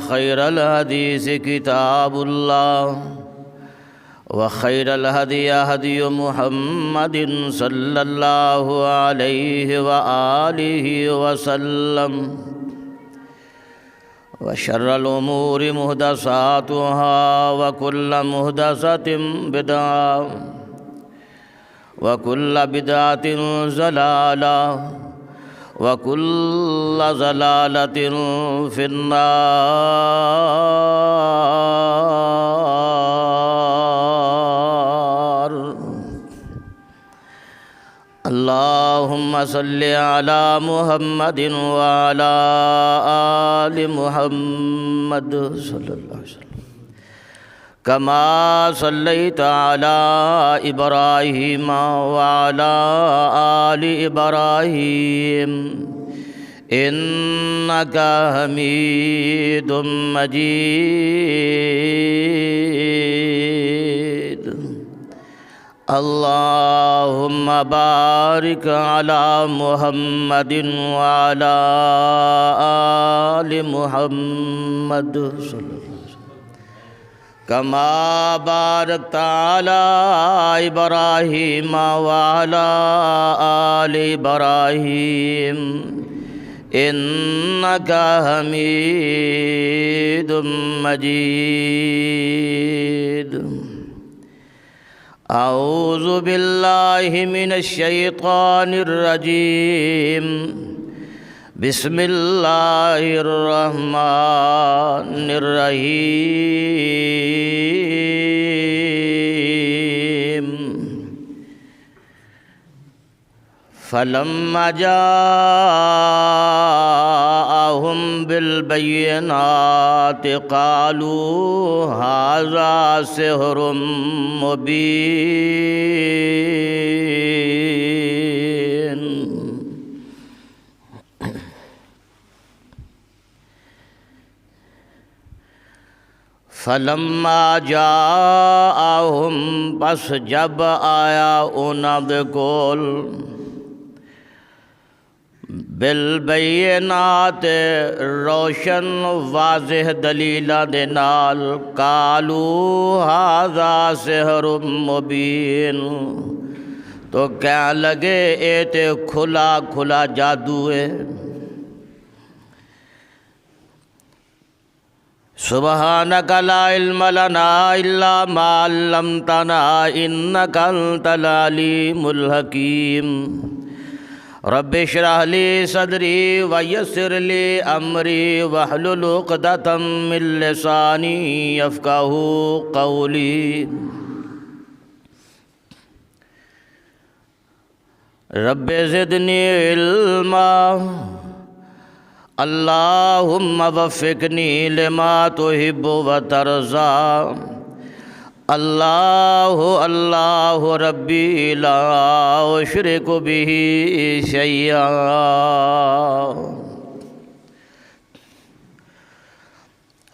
خير الحديث كتاب الله وخير الهدي هدي محمد صلى الله عليه وآله وسلم وشر الأمور محدثاتها وكل محدثة بدعة وكل بدعة ضلالة وكل ضلالة في النار. اللهم صل على محمد وعلى آل محمد صلى الله عليه وسلم كما صليت على إبراهيم وعلى آل إبراهيم إنك حميد مجيد. اللهم بارك على محمد وعلى آل محمد صلى الله عليه وسلم كما باركت على إبراهيم وعلى آل إبراهيم إنك حميد مجيد. أعوذ بالله من الشيطان الرجيم. بسم الله الرحمن الرحيم. فلما جاءهم بالبينات قالوا هذا سحر مبين. فلما جاءهم بس جب آیا انہاں دے کول بالبینات روشن واضح دلیلاں دے نال قالو ھذا سحر مبین، تو کہنے لگے اے تے کھلا کھلا جادو ہے. سبحانک لا علم لنا الا ما علمتنا انک انت العلیم الحکیم. رب اشرح لی صدری ویسر لی امری واحلل عقدۃ من لسانی یفقہوا قولی. رب زدنی علما اللہم وفقنی لما تحب وترضى. اللہ اللہ ربی لا اشرک بہ شیئا.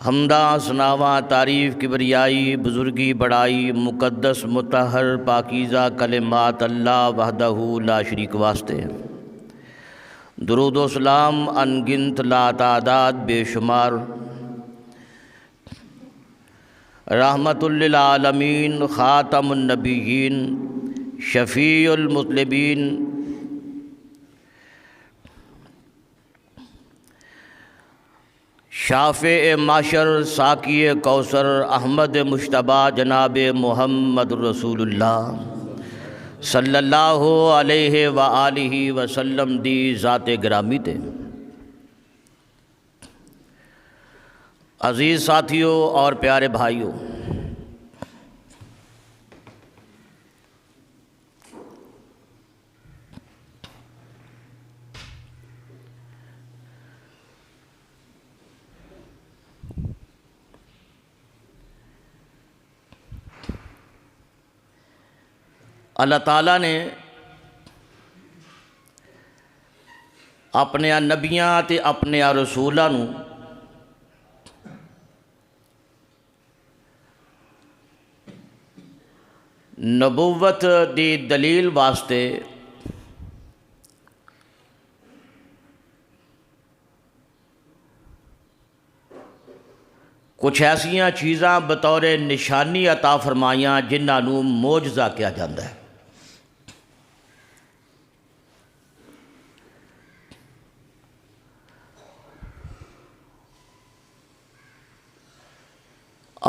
حمداں ثناواں تعریف کبریائی بزرگی بڑائی مقدس مطہر پاکیزہ کلمات اللہ وحدہ لا شریک واسطے. درود و سلام انگنت لا تعداد بے شمار رحمت للعالمین خاتم النبیین شفیع المذنبین شافع معشر ساقی کوثر احمد مجتبیٰ جناب محمد رسول اللہ صلی اللہ علیہ وآلہ وسلم دی ذات گرامی تے. عزیز ساتھیوں اور پیارے بھائیوں، اللہ تعالیٰ نے اپنے نبیاں تے اپنے رسولاں نو نبوت دی دلیل واسطے کچھ ایسیاں چیزاں بطور نشانی عطا فرمائیاں جنہاں نوں معجزہ کہا جاتا ہے۔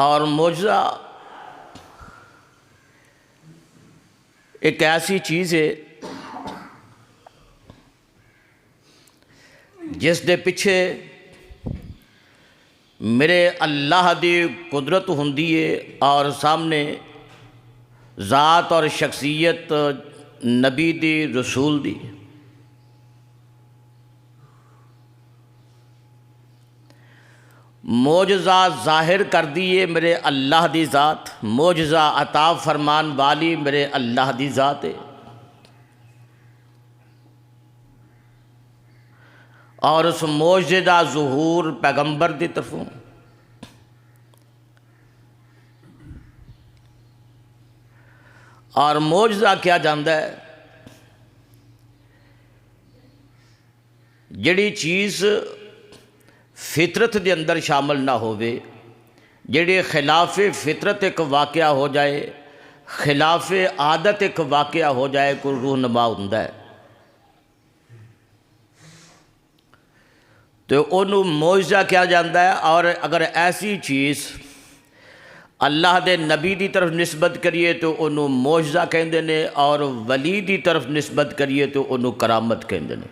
اور معجزہ ایک ایسی چیز ہے جس دے پیچھے میرے اللہ دی قدرت ہوندی ہے اور سامنے ذات اور شخصیت نبی دی رسول دی۔ معجزہ ظاہر کر دیے میرے اللہ دی ذات، معجزہ عطا فرمان والی میرے اللہ دی ذات ہے، اور اس معجزے دا ظہور پیغمبر دی طرفوں۔ اور معجزہ کیا جاندا ہے؟ جڑی چیز فطرت دے اندر شامل نہ ہووے، جڑے خلاف فطرت ایک واقعہ ہو جائے، خلاف عادت ایک واقعہ ہو جائے، کوئی رہنما ہوندا ہے تو انہوں معجزہ کیا جاندا ہے۔ اور اگر ایسی چیز اللہ دے نبی دی طرف نسبت کریے تو انہوں معجزہ کہندے نے، اور ولی دی طرف نسبت کریے تو انہوں کرامت کہندے نے۔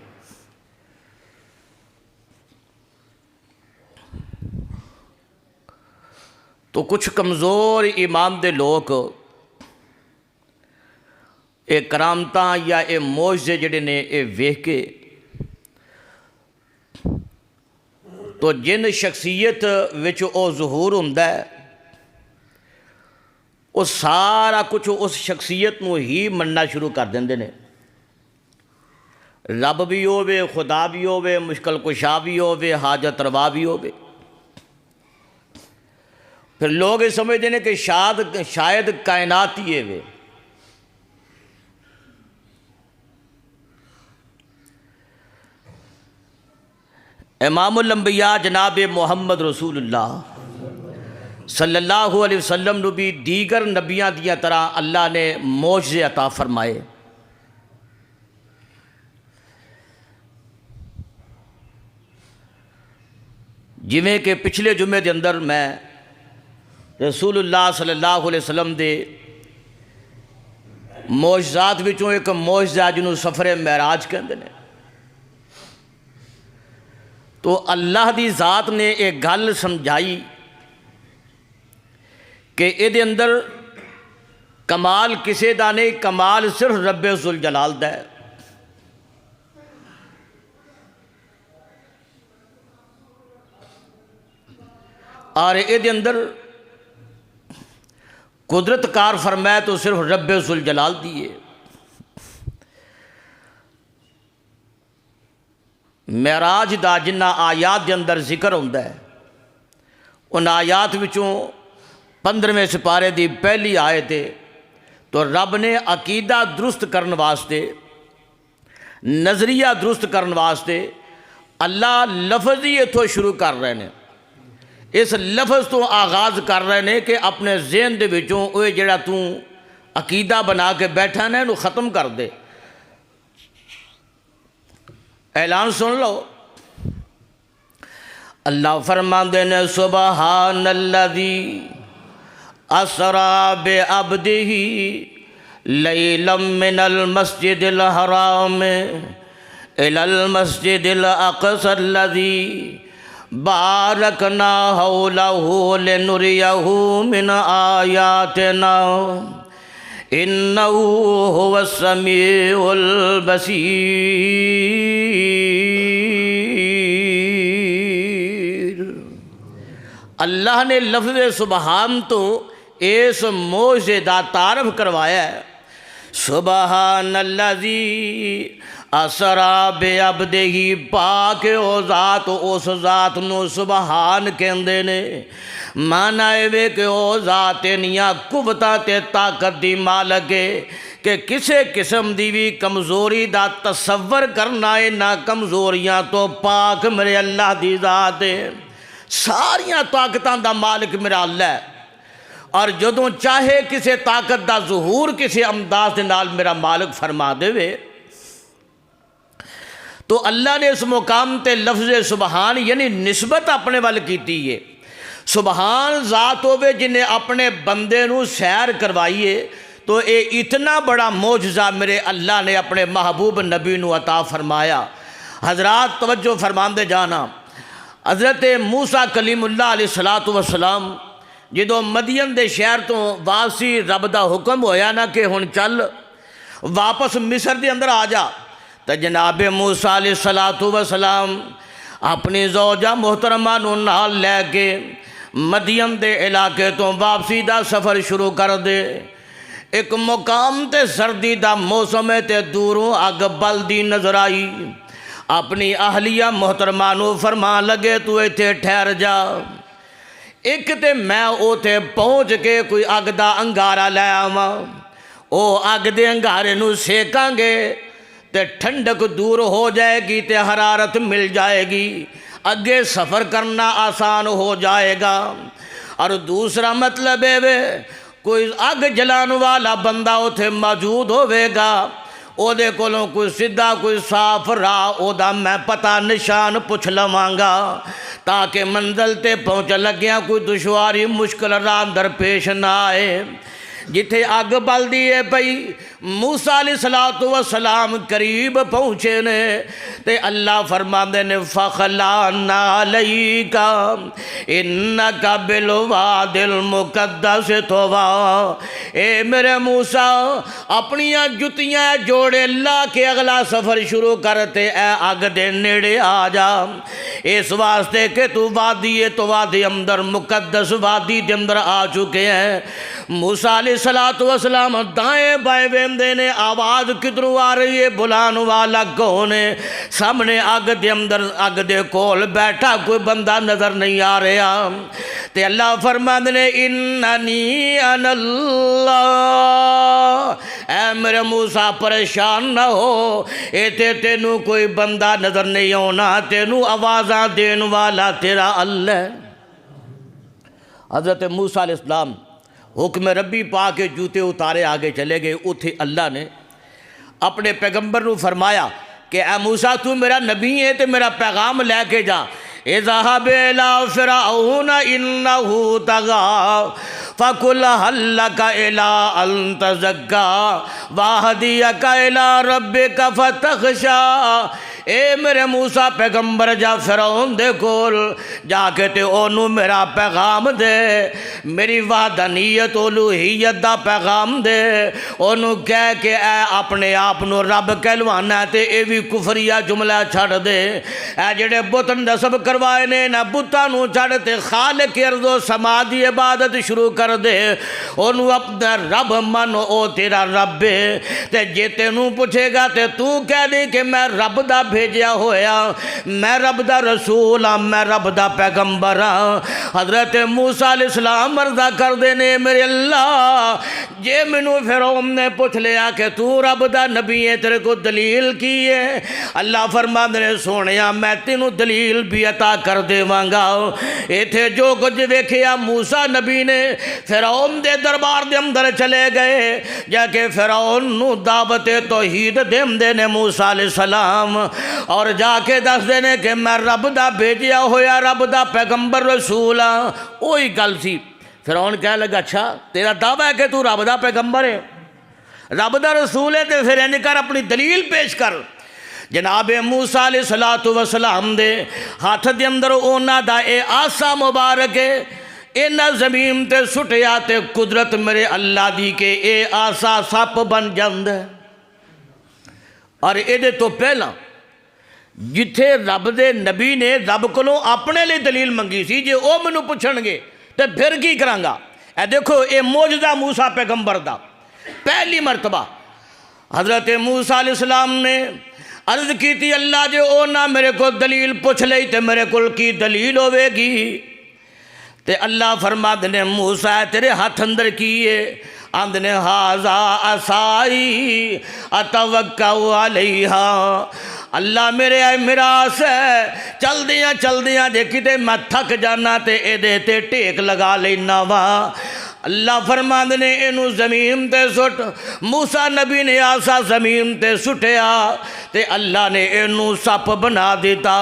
تو کچھ کمزور ایمان دے لوگ اے کرامتاں یا اے معجزے جڑے نے اے ویکھ کے تو جن شخصیت وچ او ظہور ہوندا ہے وہ سارا کچھ اس شخصیت نو ہی مننا شروع کر دیندے نے۔ رب بھی ہووے، خدا بھی ہووے، مشکل کشا بھی ہووے، حاجت روا بھی ہووے۔ پھر لوگ یہ سمجھتے ہیں کہ شاید کائنات ہی ہے۔ امام الانبیاء جناب محمد رسول اللہ صلی اللہ علیہ وسلم نو بھی دیگر نبیاں دیا طرح اللہ نے معجزے عطا فرمائے۔ جویں کہ پچھلے جمعے دے اندر میں رسول اللہ صلی اللہ علیہ وسلم دے معجزات وچوں ایک معجزہ جنہوں سفر معراج کہندے نے، تو اللہ دی ذات نے ایک گل سمجھائی کہ اے دے اندر کمال کسے دا نہیں، کمال صرف رب ذوالجلال دا ہے۔ اور اے دے اندر قدرت کار فرمائے تو صرف رب ذوالجلال دی ہے۔ معراج دا جنہ آیات دے اندر ذکر ہوندا ہے، ان آیات وچوں 15ویں سپارے دی پہلی آیت ہے تو رب نے عقیدہ درست کرن واسطے، نظریہ درست کرن واسطے اللہ لفظ ہی اتھوں شروع کر رہے ہیں۔ اس لفظ تو آغاز کر رہے ہیں کہ اپنے ذہن دے وچوں اوہ جڑا تو عقیدہ بنا کے بیٹھا ہے انہوں ختم کر دے۔ اعلان سن لو، اللہ فرماندے نے سبحان الذی اسرا بعبدہ لیلا من المسجد الحرام الی المسجد الاقصی الذی بارکنا حولہ لنریہ من آیاتنا انہ هو السمیع البصیر۔ اللہ نے لفظ سبحان تو اس معجزے دا تعارف کروایا ہے۔ سبحان الذی اسرا بعبدہ، پاک او ذات، اس ذات نو سبحان کہندے نے۔ معنی ہے کہ او ذات نیاں قوتاں تے طاقت دی مالک ہے کہ کسے قسم دی بھی کمزوری دا تصور کرنا ہے نہ، کمزوریاں تو پاک میرے اللہ دی ذات ہے۔ ساریاں طاقتاں دا مالک میرا اللہ ہے، اور جدوں چاہے کسی طاقت دا ظہور کسی انداز دے نال میرا مالک فرما دے وے، تو اللہ نے اس مقام تے لفظ سبحان یعنی نسبت اپنے وال کیتی ہے۔ سبحان ذات ہوئے جنہیں اپنے بندے نو سیر کروائیے، تو اے اتنا بڑا معجزہ میرے اللہ نے اپنے محبوب نبی نو عطا فرمایا۔ حضرات توجہ فرماندے جانا، حضرت موسیٰ کلیم اللہ علیہ السلام جدو مدین دے شہر تو واپسی رب دا حکم ہویا نا کہ ہن چل واپس مصر دے اندر آ جا، تو جناب موسیٰ علیہ السلام اپنی زوجہ محترمہ نو نال لے کے مدین دے علاقے تو واپسی دا سفر شروع کر دے۔ ایک مقام تے سردی دا موسم تے دوروں اگ بلدی نظر آئی، اپنی اہلیہ محترمہ نو فرما لگے تو ایتھے ٹھہر جا، ایک تے میں اوتے پہنچ کے کوئی اگ دا انگارہ لے آواں، او اگ دے انگارے نو سیکاں گے تے ٹھنڈک دور ہو جائے گی تے حرارت مل جائے گی، اگے سفر کرنا آسان ہو جائے گا۔ اور دوسرا مطلب ہے کوئی اگ جلان والا بندہ اتھے موجود ہوئے گا، او دے کولوں کوئی سدھا کوئی صاف راہ او دا میں پتہ نشان پوچھ لواں گا، تاکہ منزل تے پہنچ لگیاں کوئی دشواری مشکل راہ اندر پیش نہ آئے۔ جتھے اگ بلدی ہے پئی موسیٰ علیہ السلام قریب پہنچے نے تے اللہ فرماندے نے فَخَلَعْنَا عَلَيْكَ إِنَّكَ بِالْوَادِ الْمُقَدَّسِ طُوًى، اے میرے موسیٰ اپنیاں جتیاں جوڑے لا کے اگلا سفر شروع کرتے اے اگ دے نیڑے آ جا، اس واسطے کہ تو وادی ہے تو وادی اندر مقدس وادی دے اندر آ چکے ہیں۔ موسیٰ علیہ السلام دائیں بائیں ویندے نے، آواز کدھروں آ رہی ہے، بلان والا کون ہے؟ سامنے اگ دے اندر اگ دے کول بیٹھا کوئی بندہ نظر نہیں آ رہا، تے اللہ فرماندے نے اننی انا اللہ، اے میرے موسیٰ پریشان نہ ہو، ایتے تینوں کوئی بندہ نظر نہیں ہونا، تینوں آوازاں دین والا تیرا اللہ ہے۔ حضرت موسیٰ علیہ السلام حکم ربی پا کے جوتے اتارے آگے چلے گئے۔ اتھے اللہ نے اپنے پیغمبر نو فرمایا کہ اے موسیٰ تو میرا نبی ہے تے میرا پیغام لے کے جا، اذهب إلى فرعون إنه طغى فقل هل لك إلى أن تزكى وأهديك إلى ربك فتخشى، اے میرے موسیٰ پیغمبر جا فرعون دے کول جا کے تے اونوں میرا پیغام دے، میری وحدانیت الوہیت دا پیغام دے، اونوں کہہ کہ اے اپنے آپ نو رب کہلوانا تے اے وی کفریہ جملہ چھڑ دے، اے جڑے بت نصب کروائے نے نہ بتاں نو چھڑ تے خالق ارض و سما دی عبادت شروع کر دے، اونوں اپنا رب من، او تیرا رب ہے، تے جے تینوں پوچھے گا تے تو کہہ دے کہ میں رب دا بھیجیا ہویا، میں رب دا رسول ہاں، میں رب دا پیغمبر ہاں۔ حضرت موسیٰ علیہ السلام عرضہ کر دینے میرے اللہ جے منو فرعون نے پوچھ لیا کہ تو رب دا نبی ہے تیرے کو دلیل کی ہے، اللہ فرما دے سونیا میں تینوں دلیل بھی عطا کر دے وانگا۔ ایتھے جو کچھ ویکھیا موسیٰ نبی نے فرعون دے دربار دے اندر چلے گئے، جا کہ فرعون نو دعوت توحید دیم دینے موسیٰ علیہ السلام، اور جا کے دس دینے کہ میں رب دا بھیجیا ہویا رب دا پیغمبر رسول ہاں۔ وہی گل سی، فرعون کہنے لگا اچھا تیرا دعویٰ ہے کہ تو رب دا پیغمبر ہے، رب دا رسول ہے، تے پھر ان کر اپنی دلیل پیش کر۔ جناب موسیٰ علیہ السلام دے ہاتھ دے اندر اونا دا اے آسا مبارک ہے، اینا زمین تے سٹیا تے قدرت میرے اللہ دی کے اے آسا سپ بن جاند ہے۔ اور ایدے تو پہلا جتھے رب دے نبی نے رب کولوں اپنے لئے دلیل منگی سی، جے او منو پوچھن گے تے پھر کی کرانگا؟ اے دیکھو اے موجزہ موسیٰ پیغمبر دا پہلی مرتبہ حضرت موسیٰ علیہ السلام نے عرض کی تھی اللہ جے او نہ میرے کو دلیل پوچھ لئی تے میرے کو کی دلیل ہوئے گی، تے اللہ فرما دنے موسیٰ تیرے ہاتھ اندر کیے، آندنے ہاذا عصائی اتوکّؤ علیہا، اللہ میرے آئے میراث ہے، چل دیاں جے کتے میں تھک جانا تے اے دے تے ٹیک لگا لینا وا۔ اللہ فرماندے نے اینو زمین تے سٹ، موسیٰ نبی نے آسا زمین تے سٹیا تے اللہ نے اینو سپ بنا دیتا۔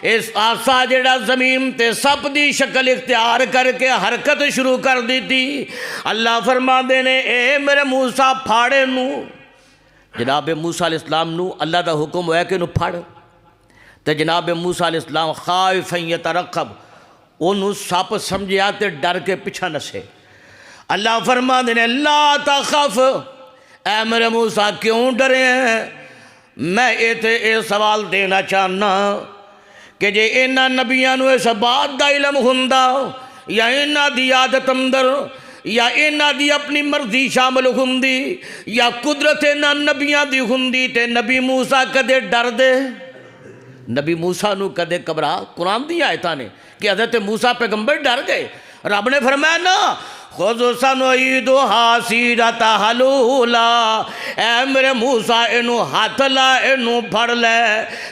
اس آسا جڑا زمین تے سپ دی شکل اختیار کر کے حرکت شروع کر دیتی۔ اللہ فرماندے نے اے میرے موسیٰ پھاڑے نو، جناب موسیٰ علیہ السلام نو اللہ دا حکم ہویا کہ انو پھاڑ، تے جناب موسیٰ علیہ السلام خائفاً یترقب، انو سپ سمجھیا تے ڈر کے پیچھا نسے۔ اللہ فرماندے نے لا تخف، اے میرے موسیٰ کیوں ڈرے ہیں؟ میں اے سوال دینا چاہنا کہ جے اینا نبیاں نو اس بات دا علم ہوندا یا اینا دی عادت اندر یا اینا دی اپنی مرضی شامل ہوندی یا قدرت اینا نبیاں دی ہوندی تے نبی موسیٰ کدے ڈر دے؟ نبی موسیٰ نو کدے گھبرا؟ قرآن دی آیتاں نے کہ حضرت موسیٰ پیغمبر ڈر گئے۔ رب نے فرمایا نا خُذْ سَنُعِيدُهَا سِيرَتَهَا الْأُولَىٰ، اے میرے موسیٰ اینو ہاتھ لا، اینو پھڑ لے،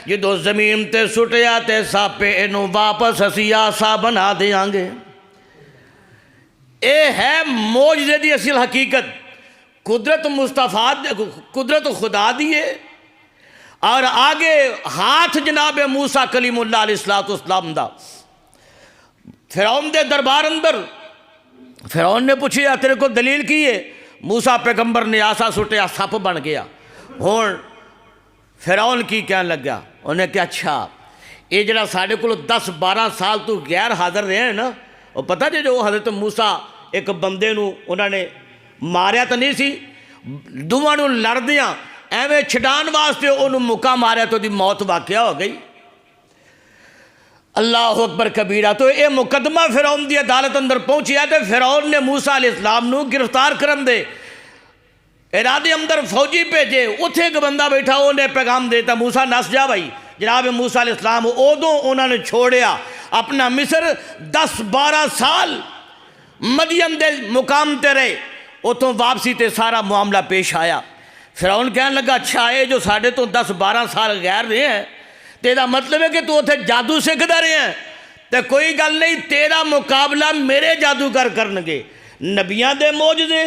جدو زمین تے سٹیا تے ساپے اینو واپس اسی آسا بنا دیاں گے۔ اے ہے معجزے دی اصل حقیقت، قدرت مصطفیٰ قدرت خدا دیے، اور آگے ہاتھ جناب موسیٰ کلیم اللہ علیہ السلام دا۔ فرعون دے دربار اندر فرعون نے پوچھیا تیرے کو دلیل کی ہے؟ موسیٰ پیغمبر نے آسا سٹیا سپ بن گیا۔ ہون فرعون کی کہنے لگا، انہیں کہا اچھا یہ جڑا ساڑھے کو 10-12 سال تو غیر حاضر رہے ہیں نا، وہ پتہ جے جو حضرت موسیٰ ایک بندے نو انہوں نے ماریا تو نہیں سی، دوواں نو لڑ دیاں ایویں چھڈان واسطے انہوں مکہ ماریا تو دی موت واقعہ ہو گئی۔ اللہ اکبر کبیرہ۔ تو اے مقدمہ فرعون دی عدالت اندر پہنچیا تے فرعون نے موسیٰ علیہ السلام نو گرفتار کرن دے ارادے اندر فوجی بھیجے، اتھے ایک بندہ بیٹھا انہیں پیغام دیتا موسیٰ نس جا بھائی۔ جناب موسیٰ علیہ السلام اودوں انہوں نے چھوڑیا اپنا مصر، 10-12 سال مدین دے مقام تے رہے، اتوں واپسی تے سارا معاملہ پیش آیا۔ فرعون کہنے لگا اچھا اے جو ساڑھے تو 10-12 سال غیر رہے ہیں، تیرا مطلب ہے کہ تو اتھے جادو سکھدا رہے ہیں؟ تے کوئی گل نہیں، تیرا مقابلہ میرے جادوگر کرنگے۔ نبیاں دے معجزے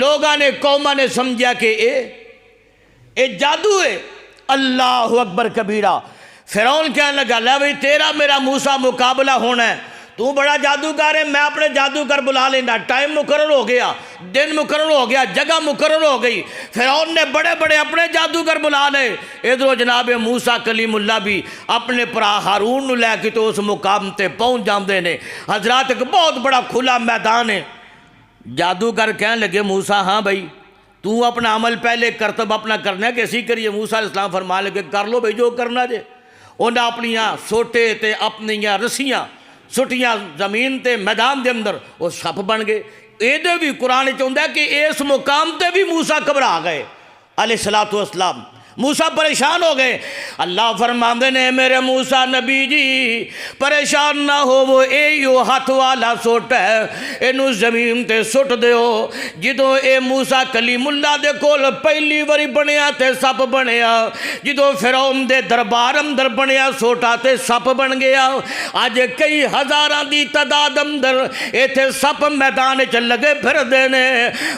لوگاں نے قوماں نے سمجھا کہ اے جادو ہے۔ اللہ اکبر کبیرہ۔ فرعون کہنے لگا لے بھئی تیرا میرا موسیٰ مقابلہ ہونا ہے، تو بڑا جادوگر ہے، میں اپنے جادوگر بلا لینا۔ ٹائم مقرر ہو گیا، دن مقرر ہو گیا، جگہ مقرر ہو گئی۔ فرعون نے بڑے بڑے اپنے جادوگر بلا لے۔ ادھر جناب موسیٰ کلیم اللہ بھی اپنے پرا ہارون نو لے کے تو اس مقام تے پہنچ جاندے نے۔ حضرات ایک بہت بڑا کھلا میدان ہے۔ جادوگر کہنے لگے موسیٰ ہاں بھائی تو اپنا عمل پہلے کرتب اپنا کرنا ہے کیسی کریے؟ موسیٰ علیہ السلام فرمانے لگے کر لو بھائی جو کرنا جے۔ انہیں اپنیاں سوٹے تے اپنیاں رسیاں سٹیاں زمین تے میدان دے اندر وہ سپ بن گئے۔ ایدے بھی قرآن چاہتا ہے کہ اس مقام تے بھی موسیٰ گھبرا گئے علیہ السلام، موسیٰ پریشان ہو گئے۔ اللہ فرماندے نے میرے موسیٰ نبی جی پریشان نہ ہو، وہ ایو ہاتھ والا سوٹ ہے، اینو زمین تے سٹ دیو۔ جدو اے موسیٰ کلیم اللہ دے کول پہلی واری بنیا تے سپ بنیا، جدو فرعون دے دربار اندر بنیا سوٹا تے سپ بن گیا۔ آج کئی ہزاراں دی تعداد اندر ایتھے سپ میدان چ لگے پھر دینے۔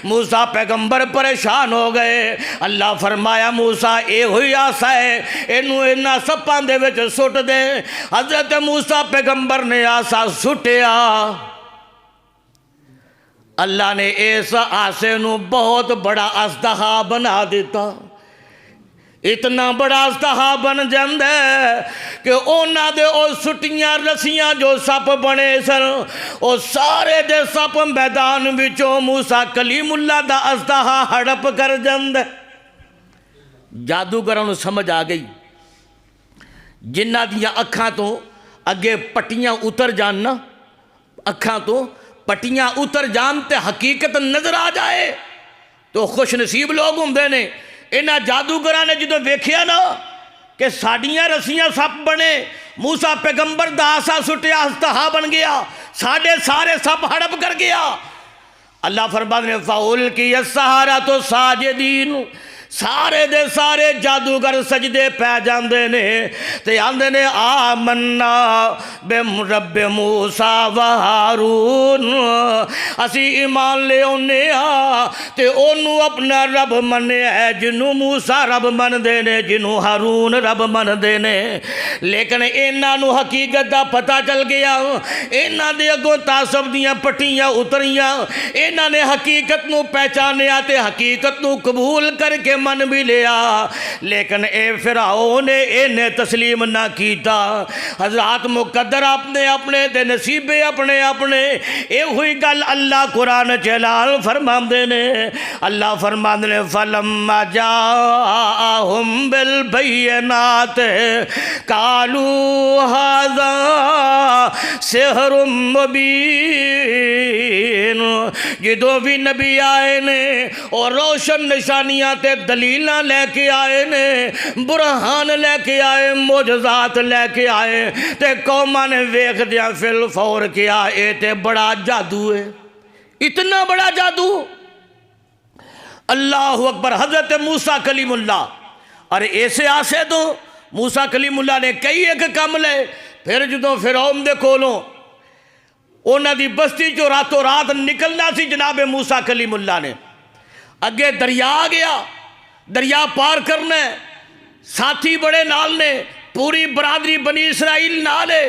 موسیٰ پیغمبر پریشان ہو گئے۔ اللہ فرمایا موسیٰ اے ہوئی آسا ہے، اینو اینا سپان دے وچ سٹ دے۔ حضرت موسیٰ پیغمبر نے آسا سٹیا، اللہ نے اس آسے نو بہت بڑا اژدہا بنا دیتا۔ اتنا بڑا اژدہا بن جاندے کہ اونا دے او سٹیاں رسیاں جو سپ بنے سن، او سارے دے سپ میدان وچوں موسیٰ کلیم اللہ دا اژدہا ہڑپ کر جاندے۔ جادوگروں سمجھ آ گئی، جنہ دیاں اکھاں تو اگے پٹیاں اتر جاننا، اکھاں تو پٹیاں اتر جان تے حقیقت نظر آ جائے تو خوش نصیب لوگ ہوندے نے۔ انہاں جادوگراں نے جدو ویکھیا نا کہ ساڑیاں رسیاں سپ بنے، موسیٰ پیغمبر دا آسا سٹیا اژدہا بن گیا، سارے سپ ہڑپ کر گیا۔ اللہ فرماتے ہیں فَأُلْقِيَ السَّحَرَةُ سَاجِدِينَ، سارے دے سارے جادوگر سجدے پہ جاندے نے تے آندے نے آمنا بے رب موسیٰ و ہارون، اسی ایمان لے اونے تے اونوں اپنا رب منے ہے، جنوں موسیٰ رب من دے نے، جنوں ہارون رب من دے نے۔ لیکن انہاں نو حقیقت دا پتہ چل گیا، انہاں دے اگوں تعصب دیاں پٹیاں اتریاں، انہاں نے حقیقت نو پہچانیا تے حقیقت نو قبول کر کے من بھی لیا، لیکن اے فرعون نے انہیں تسلیم نہ کیتا۔ حضرات مقدر اپنے اپنے تے نصیبے اپنے اپنے، اے ہوئی گل اللہ قرآن جلال فرماندے نے۔ اللہ فرماندے نے فَلَمَّا جَاءَهُمْ بِالْبَيِّنَاتِ قَالُوا هَذَا سِحْرٌ مُبِينٌ، جدوں بھی نبی آئے نے اور روشن نشانیاں تے دلیلاں لے کے آئے نے، برہان لے کے آئے، معجزات لے کے آئے تے قوماں نے ویکھ دیا فل فور کیا اے تے بڑا جادو ہے، اتنا بڑا جادو۔ اللہ اکبر۔ حضرت موسیٰ کلیم اللہ، اور ایسے آسے تو موسیٰ کلیم اللہ نے کئی ایک کام لے، پھر جدوں فرعون دے کولوں انہاں دی بستی جو راتوں رات نکلنا سی جناب موسیٰ کلیم اللہ نے، اگے دریا آ گیا، دریا پار کرنا ہے، ساتھی بڑے نال نے، پوری برادری بنی اسرائیل نال ہے۔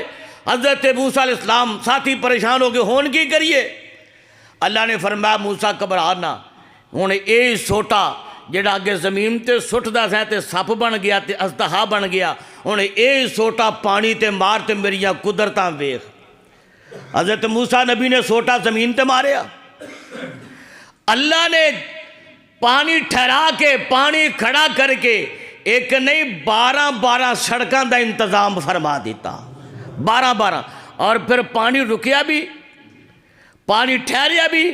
حضرت موسیٰ علیہ السلام ساتھی پریشان ہو کے ہون کی کریے؟ اللہ نے فرمایا موسیٰ گھبرانا، ہن اے سوٹا جڑا اگے زمین تے سٹدا سی تے سپ بن گیا تے اژدہا بن گیا، ہن اے سوٹا پانی تے مار تے میریاں قدرتاں ویکھ۔ حضرت موسیٰ نبی نے سوٹا زمین تے ماریا، اللہ نے پانی ٹھہرا کے، پانی کھڑا کر کے ایک نہیں 12 سڑکاں دا انتظام فرما دیتا، 12 اور پھر پانی رکیا بھی، پانی ٹھہریا بھی،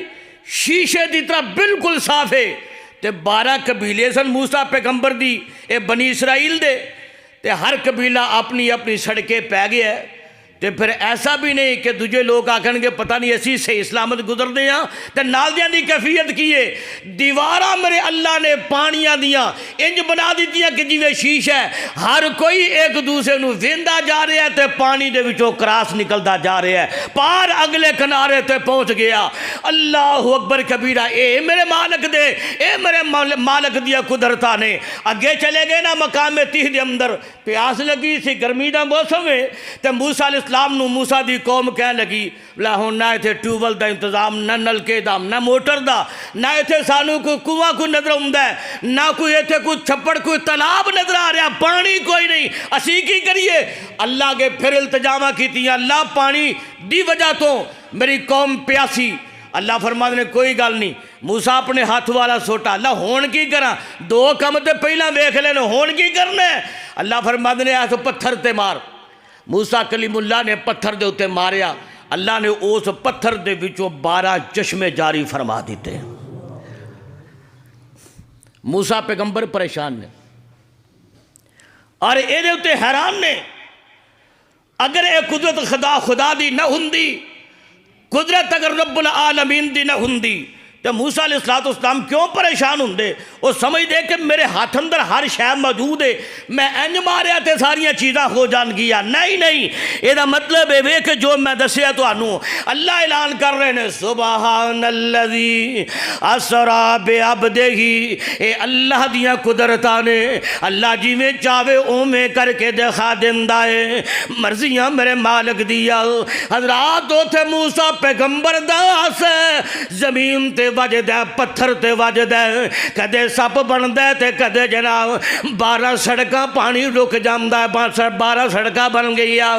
شیشے دی طرح بالکل صاف ہے تے 12 قبیلے سن موسیٰ پیغمبر دی اے بنی اسرائیل دے تے ہر قبیلہ اپنی اپنی سڑکیں پہ گیا ہے تے پھر ایسا بھی نہیں کہ دوجے لوگ آکھن گے پتہ نہیں اسی صحیح اسلامت گزر دے ہاں تے نال دیاں دی کیفیت کیے دیواراں میرے اللہ نے پانیاں دیاں انج بنا دیتیاں کہ جیویں شیش ہے، ہر کوئی ایک دوسرے نو ویندا جا رہا ہے تے پانی دے وچوں کراس نکلدا جا رہا ہے، پار اگلے کنارے تے پہنچ گیا۔ اللہ اکبر کبیرہ، اے میرے مالک دے، اے میرے مالک دیا قدرتاں نے۔ اگے چلے گئے نا مقام تیہ دے اندر، پیاس لگی سی، گرمی دا موسم ہے تے موسیٰ علیہ السلام نو موسیٰ دی قوم کہنے لگی لا ہون نہ ایتھے ٹیوبل دا انتظام، نہ نلکے دا، نہ موٹر دا، نہ ایتھے سانو کوئی کنواں کوئی نظر ہوندا ہے، نہ کوئی ایتھے کوئی چھپڑ کوئی تالاب نظر آ رہا، پانی کوئی نہیں، اسی کی کریے؟ اللہ کے پھر التجامہ کیتی، اللہ پانی دی وجہ تو میری قوم پیاسی۔ اللہ فرماتے نے کوئی گل نہیں، موسیٰ اپنے ہاتھ والا سوٹا، اللہ ہون کی کرا، 2 کم تے پہلا ویکھ لینے، ہون کی کرنا ہے؟ اللہ فرماتے نے ایسا پتھر تے مار۔ موسیٰ کلیم اللہ نے پتھر دے اتے ماریا، اللہ نے اس پتھر دے وچوں 12 چشمے جاری فرما دیتے۔ موسیٰ پیغمبر پریشان نے اور اے دے اتے حیران نے، اگر اے قدرت خدا دی نہ ہندی، قدرت اگر رب العالمین دی نہ ہندی تو موسیٰ علیہ السلام کیوں پریشان ہوندے؟ وہ سمجھ دے کہ میرے ہاتھ اندر ہر شے موجود ہے، میں انج ماریا تے ساریاں چیزاں ہو جان گیا۔ نہیں، یہ دا مطلب ہے کہ جو میں دسیا تو آنو، اللہ اعلان کر رہے ہیں سبحان الذی اسرا بعبدہ، اے اللہ دیاں قدرتاں نے، اللہ جی میں چاہے اومے کر کے دکھا دیندا ہے، مرضیاں میرے مالک دیا۔ حضرات اوتھے موسیٰ پیغمبر دا سے زمین تے وجد ہے، پتھر تے وجد ہے، کدے سپ بندا ہے تے کدے جناب 12 سڑکاں پانی رک جاندا ہے، 12 سڑکاں بن گئی آ۔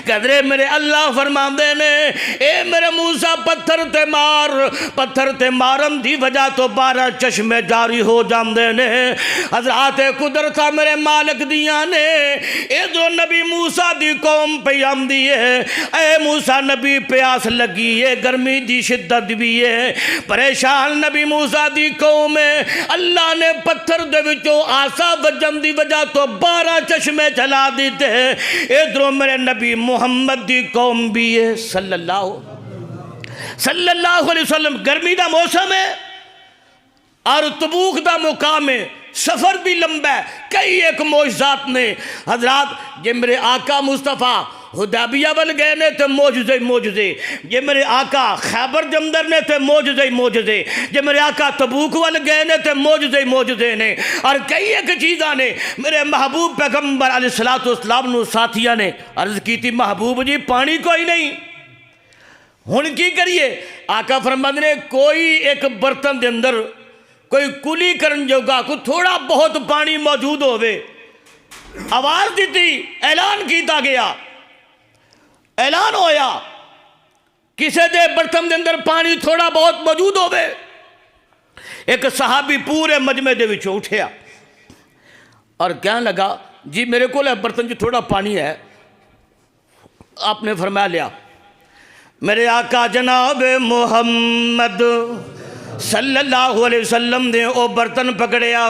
قدرے میرے اللہ فرماندے نے اے میرے موسیٰ پتھر تے مار، پتھر تے مارن دی وجہ تو 12 چشمے جاری ہو جاندے نے۔ حضرات قدرتاں میرے مالک دیاں نے، اے جو نبی موسیٰ دی قوم پہ آمدی ہے، اے موسیٰ نبی پیاس لگی ہے، گرمی دی شدت بھی ہے، پریشان نبی موسیٰ دی قوم ہے، اللہ نے پتھر دے وچوں آسا وجم دی وجہ تو 12 چشمے چلا دیتے ہیں۔ ادھروں میرے نبی محمد دی قوم بھی ہے صلی اللہ علیہ وسلم، گرمی دا موسم ہے اور تبوک دا مقام ہے، سفر بھی لمبا ہے، کئی ایک معجزات نے حضرات یہ میرے آقا مصطفیٰ حدیبیہ ول گئے نے تے معجزے معجزے، یہ میرے آقا خیبر دے اندر نے تے معجزے معجزے، یہ میرے آقا تبوک ول گئے نے تے معجزے معجزے نے، اور کئی ایک چیزاں نے میرے محبوب پیغمبر علیہ السلام نو ساتھیاں نے عرض کی تھی محبوب جی پانی کوئی نہیں، ہن کی کریے؟ آقا فرماندے نے کوئی ایک برتن دے اندر کوئی کلی کرن جوگا کوئی تھوڑا بہت پانی موجود ہوئے، آواز دیتی، اعلان کیتا گیا، اعلان ہویا کسے دے برتن دے اندر پانی تھوڑا بہت موجود ہوئے، ایک صحابی پورے مجمع دے وچوں اٹھیا اور کہنے لگا جی میرے کو برتن جو تھوڑا پانی ہے، آپ نے فرمایا لیا، میرے آقا جناب محمد صلی اللہ علیہ وسلم نے او برتن پکڑیا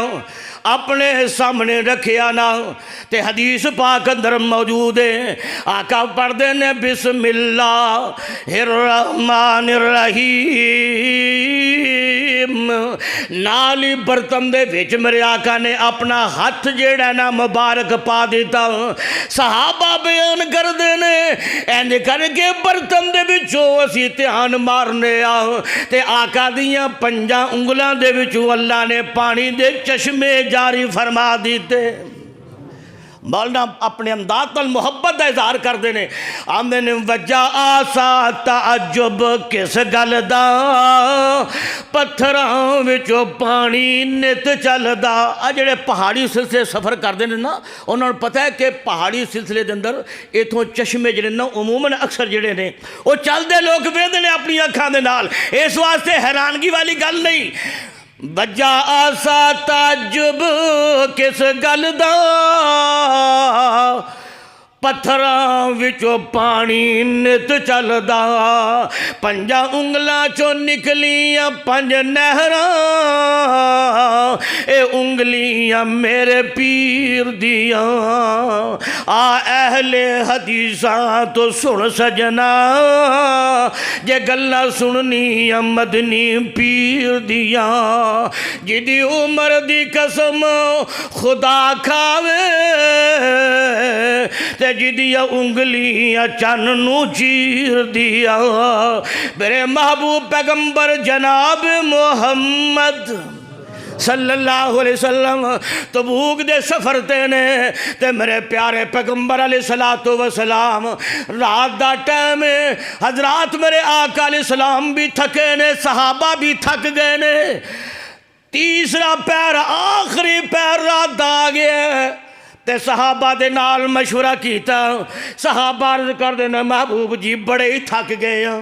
اپنے سامنے رکھیا نا تے حدیث پاک اندر موجود ہے، آقا پڑھدے نے بسم اللہ الرحمن الرحیم، نالی برتن دے وچ میرے آقا نے اپنا ہاتھ جیڑا نا مبارک پا دیتا، صحابہ بیان کر دینے اینج کر کے برتن دے وچوں اسی دھیان مارنے تے آقا دیاں پنجاں انگلاں دے وچوں اللہ نے پانی دے چشمے جاری فرما دیتے۔ مولانا اپنے امداد محبت دا اظہار کر دینے، آمدے نے وجہ آسا تعجب کس گل دا، پتھراں وچوں پانی نت چل دا۔ جڑے پہاڑی سلسلے سفر کر دینے نا انہوں نے پتہ ہے کہ پہاڑی سلسلے دے اندر ایتھوں چشمے جڑے نا عموماً اکثر جڑے نے وہ چل دے لوگ ویندے نے اپنی اکھاں دے نال، اس واسطے حیرانگی والی گل نہیں۔ بجا آسا تعجب کس گل دا، پتھراں وچوں پانی نت چلدا، پنجاں انگلاں چوں نکلیاں پنج نہراں، اے انگلیاں میرے پیر دیاں، آ اہل حدیثاں تو سن سجنا، جے گلاں سننیاں مدنی پیر دیاں، جدی عمر دی قسم خدا کھاوے تے جدیاں انگلیاں چن نو چیر دیا، میرے محبوب پیغمبر جناب محمد صلی اللہ علیہ وسلم تبوک دے سفر تے میرے پیارے پیغمبر علیہ السلام رات دا ٹائم حضرات میرے آقا علیہ السلام بھی تھکے نے، صحابہ بھی تھک گئے نے، تیسرا پیر آخری پیر رات دا آ گیا تے صحابہ دے نال مشورہ کیتا، صحابہ عرض کر دینا محبوب جی بڑے ہی تھک گئے ہیں،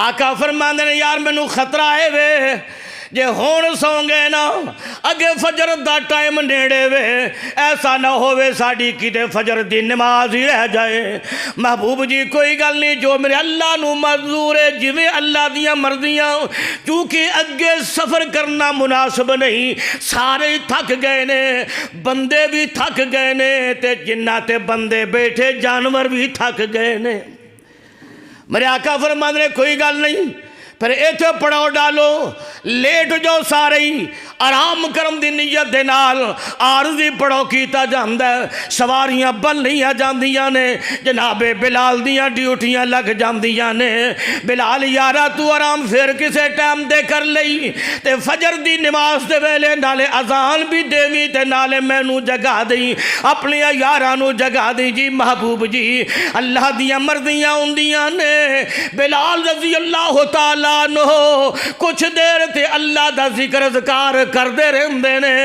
آقا فرماندے نے یار مینوں خطرہ ہے وے جے ہون سو گئے نا اگے فجر دا ٹائم نیڑے وے، ایسا نہ ہوئے ساڑی کیتے فجر دی نماز ہی رہ جائے۔ محبوب جی کوئی گل نہیں، جو میرے اللہ نو منظور ہے، جویں اللہ دیاں مرضیاں، چونکہ اگے سفر کرنا مناسب نہیں، سارے تھک گئے نے، بندے بھی تھک گئے نے تے جنات بندے بیٹھے جانور بھی تھک گئے نے۔ میرے آقا فرماندے نے کوئی گل نہیں، پھر ایتھے پڑاؤ ڈالو، لیٹ جو سارے ہی آرام کرم دی نیت دے نال عارضی پڑاؤ کیتا جاندا ہے، سواریاں بن لیاں جاندیاں نے، جناب بلال دیاں ڈیوٹیاں لگ جاندیاں نے، بلال یارا تو آرام پھر کسے ٹائم دے کر لئی تے فجر دی نماز دے ویلے نالے اذان بھی دیوی تے نالے مینوں جگا دئی، اپنی یاراں نو جگا دئی۔ جی محبوب جی اللہ دیاں مرضیاں ہوندیاں نے، بلال رضی اللہ تعالیٰ عنہ کچھ دیر تے اللہ دا ذکر اذکار کر دے رہندے نے،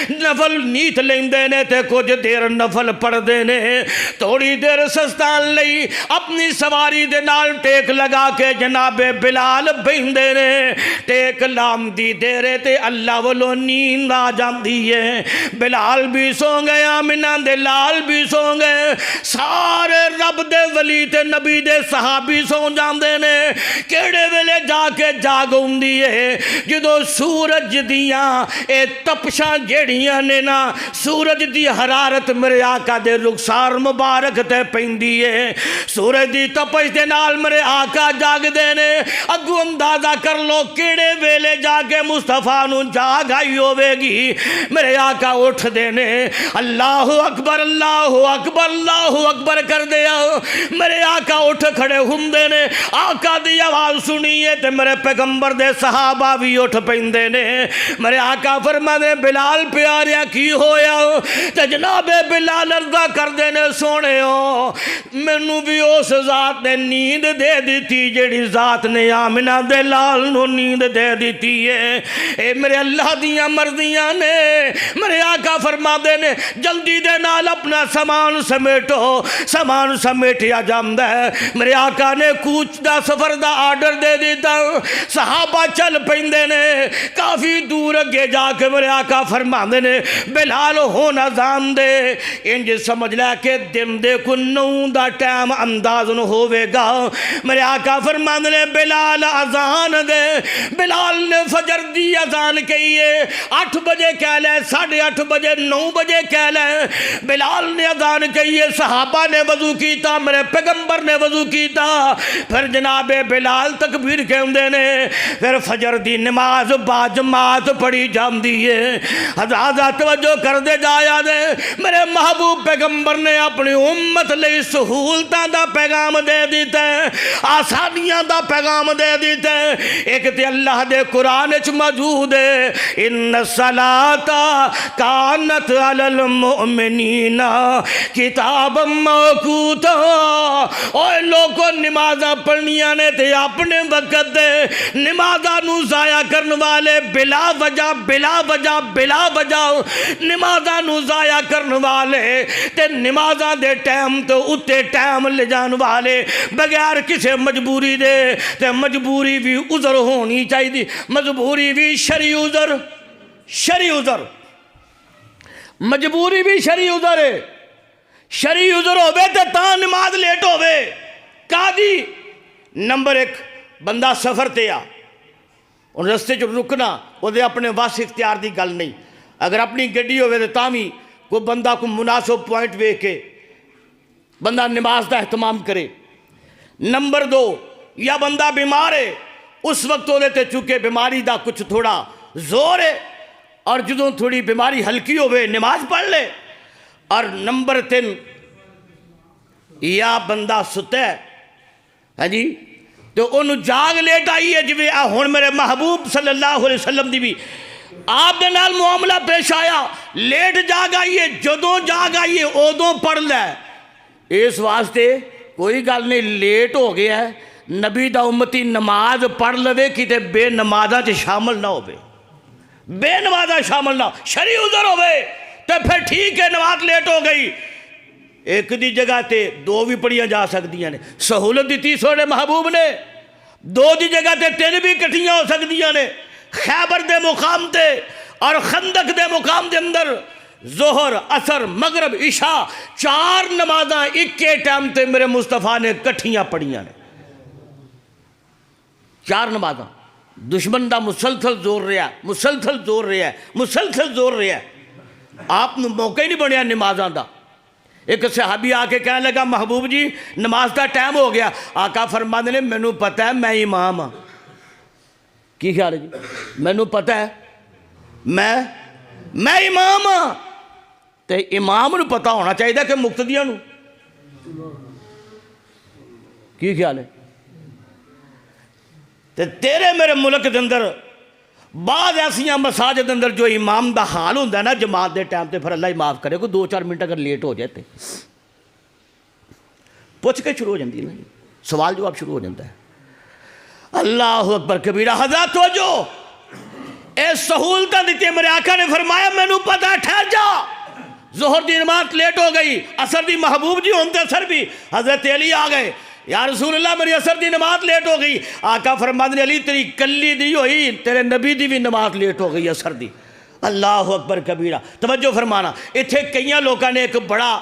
نفل نیت لیندے نے تے کچھ دیر نفل پڑھ دے نے، تھوڑی دیر سستان لئی اپنی سواری دے نال ٹیک لگا کے جناب بلال بیندے نے، ٹیک لام دی دیرے تے اللہ والو نیند آ جاندی ہے، بلال بھی سو گئے، آمنہ دے لال بھی سو گئے، سارے رب دے ولی تے نبی دے صحابی سو جاندے نے، کیڑے ویلے جا کے جاگ ہوندی ہے جدو سورج دیاں اے تپشاں جیڑیاں نے نا، سورج دی حرارت میرے آقا دے رخسار مبارک تے پیندی ہے، سورج دی تپش دے نال میرے آقا جاگ دے نے، اگو اندازہ کر لو کیڑے ویلے جا کے مصطفیٰ نو جاگ آئی ہوئے گی میرے آقا اٹھ دینے اللہ اکبر اللہ اکبر کر دیا میرے آقا اٹھ کھڑے ہوں دینے آقا دی آواز سنیے تے میرے پیغمبر دے صحابہ بھی اٹھ پیندے نے میرے آقا فرمانے بلال پیاریا کی ہویا تے جناب بلال عرضہ کر دینے سونے ہو مینوں بھی اس ذات نے نیند دے دیتی جیڑی ذات نے آمنہ دے لال نو نیند دے دیتی ہے اے میرے اللہ دیاں مرضیاں نے میرے آقا فرما دینے جلدی دے نال اپنا سامان سمیٹو سامان سمیٹیا جامدہ ہے میرے آقا نے کوچ دا سفر دا آرڈر دے دیتا صحابہ چل پیندے نے کافی دور اگے جا کے میرے آقا فرما دینے بلال ہونا زام دے انج سمجھ لے کہ دن دے کو 9 دا ٹائم انداز نہ ہوئے گا میرے آقا فرما دینے بلال اذان دے بلال نے فجر دی اذان کہیے 8 بجے کہہ لے 8:30 بجے 9 بجے کہہ لے بلال نے اذان کہیے صحابہ نے وضو کیتا میرے پیغمبر نے وضو کیتا پھر جناب بلال تکبیر کہندے نے پھر فجر دی نماز با جماعت پڑھی جاندی ہے حضرات توجہ کر دے جایا دے میرے محبوب پیغمبر نے اپنی امت لئی سہولتاں دا پیغام دے دیتا ہے آسانیاں دا پیغام دے دیتا ہے ایک تے اللہ دے قرآن اچ موجود ہے ان الصلاۃ کانت علی المؤمنین کتاب موقوتا اوے لوگوں نمازاں پڑھنیاں نے تے اپنے وقت دے نمازاں نو ضائع کرن والے بلا وجہ نمازاں نو ضائع کرن والے تے نمازاں دے ٹائم تو اتے ٹائم لے جان والے بغیر کسے مجبوری دے تے مجبوری بھی عذر ہونی چاہیے مجبوری بھی شرعی عذر مجبوری بھی شرعی عذر ہے شرعی عذر ہوئے تے تاں نماز لیٹ ہوئے قاضی نمبر 1 بندہ سفر تے آ ان رستے جو رکنا وہ دے اپنے واس اختیار دی گل نہیں اگر اپنی گڈی ہوئے تے تامی کوئی بندہ کو مناسب پوائنٹ وے کے بندہ نماز دا اہتمام کرے نمبر 2 یا بندہ بیمار ہے اس وقت وہ تے چونکہ بیماری دا کچھ تھوڑا زور ہے اور جدوں تھوڑی بیماری ہلکی ہوئے نماز پڑھ لے اور نمبر 3 یا بندہ ستا ہے جی تو انہوں جاگ لیٹ آئی ہے جویں ہون میرے محبوب صلی اللہ علیہ وسلم دی بھی آپ دے نال معاملہ پیش آیا لیٹ جاگ آئی ہے جدوں جاگ آئی ہے ادوں پڑھ لے اس واسطے کوئی گل نہیں لیٹ ہو گیا ہے نبی دا امتی نماز پڑھ لوے کتے بے نمازہ چ شامل نہ ہوئے بے نمازہ شامل نہ شرعی عذر ہوئے تو پھر ٹھیک ہے نماز لیٹ ہو گئی ایک دی جگہ تے 2 بھی پڑھیاں جا سکدیاں نے سہولت دیتی سونے محبوب نے 2 دی جگہ تے 3 بھی کٹھیاں ہو سکدیاں نے خیبر دے مقام تے اور خندق دے مقام دے اندر ظہر عصر مغرب عشاء 4 نمازاں ایک کے ٹائم تے میرے مصطفیٰ نے کٹھیاں پڑھیاں نے 4 نمازاں دشمن دا مسلسل زور رہا ہے آپ نے موقع ہی نہیں بنیا نمازاں دا ایک صحابی آ کے کہنے لگا محبوب جی نماز کا ٹائم ہو گیا آقا فرماندے نے مینوں پتہ ہے میں امام ہاں کی خیال ہے جی مینوں پتہ ہے میں امام ہاں تے امام نو پتہ ہونا چاہیے کہ مقتدیاں نو کی خیال ہے تے تیرے میرے ملک دے اندر بعض ایسیاں مساجد اندر جو امام دا حال ہوندہ ہے نا جماعت دے ٹائم تے پھر اللہ ہی معاف کرے کوئی 2-4 منٹ اگر لیٹ ہو جاتے پوچھ کے شروع ہو جاندی نا سوال جواب شروع ہو جاتا ہے اللہ اکبر کبیرہ حضرات توجہ اے سہولتاں دیتی ہے میرے آقا نے فرمایا میں نو پتہ ٹھہر جا ظہر دی نماز لیٹ ہو گئی عصر دی محبوب جی ہوندے عصر بھی حضرت علی آ گئے یا رسول اللہ میری عصر دی نماز لیٹ ہو گئی آقا فرماتے ہیں علی تیری کلی دی ہوئی تیرے نبی دی بھی نماز لیٹ ہو گئی عصر دی اللہ اکبر کبیرہ توجہ فرمانا اتھے کئیاں لوگوں نے ایک بڑا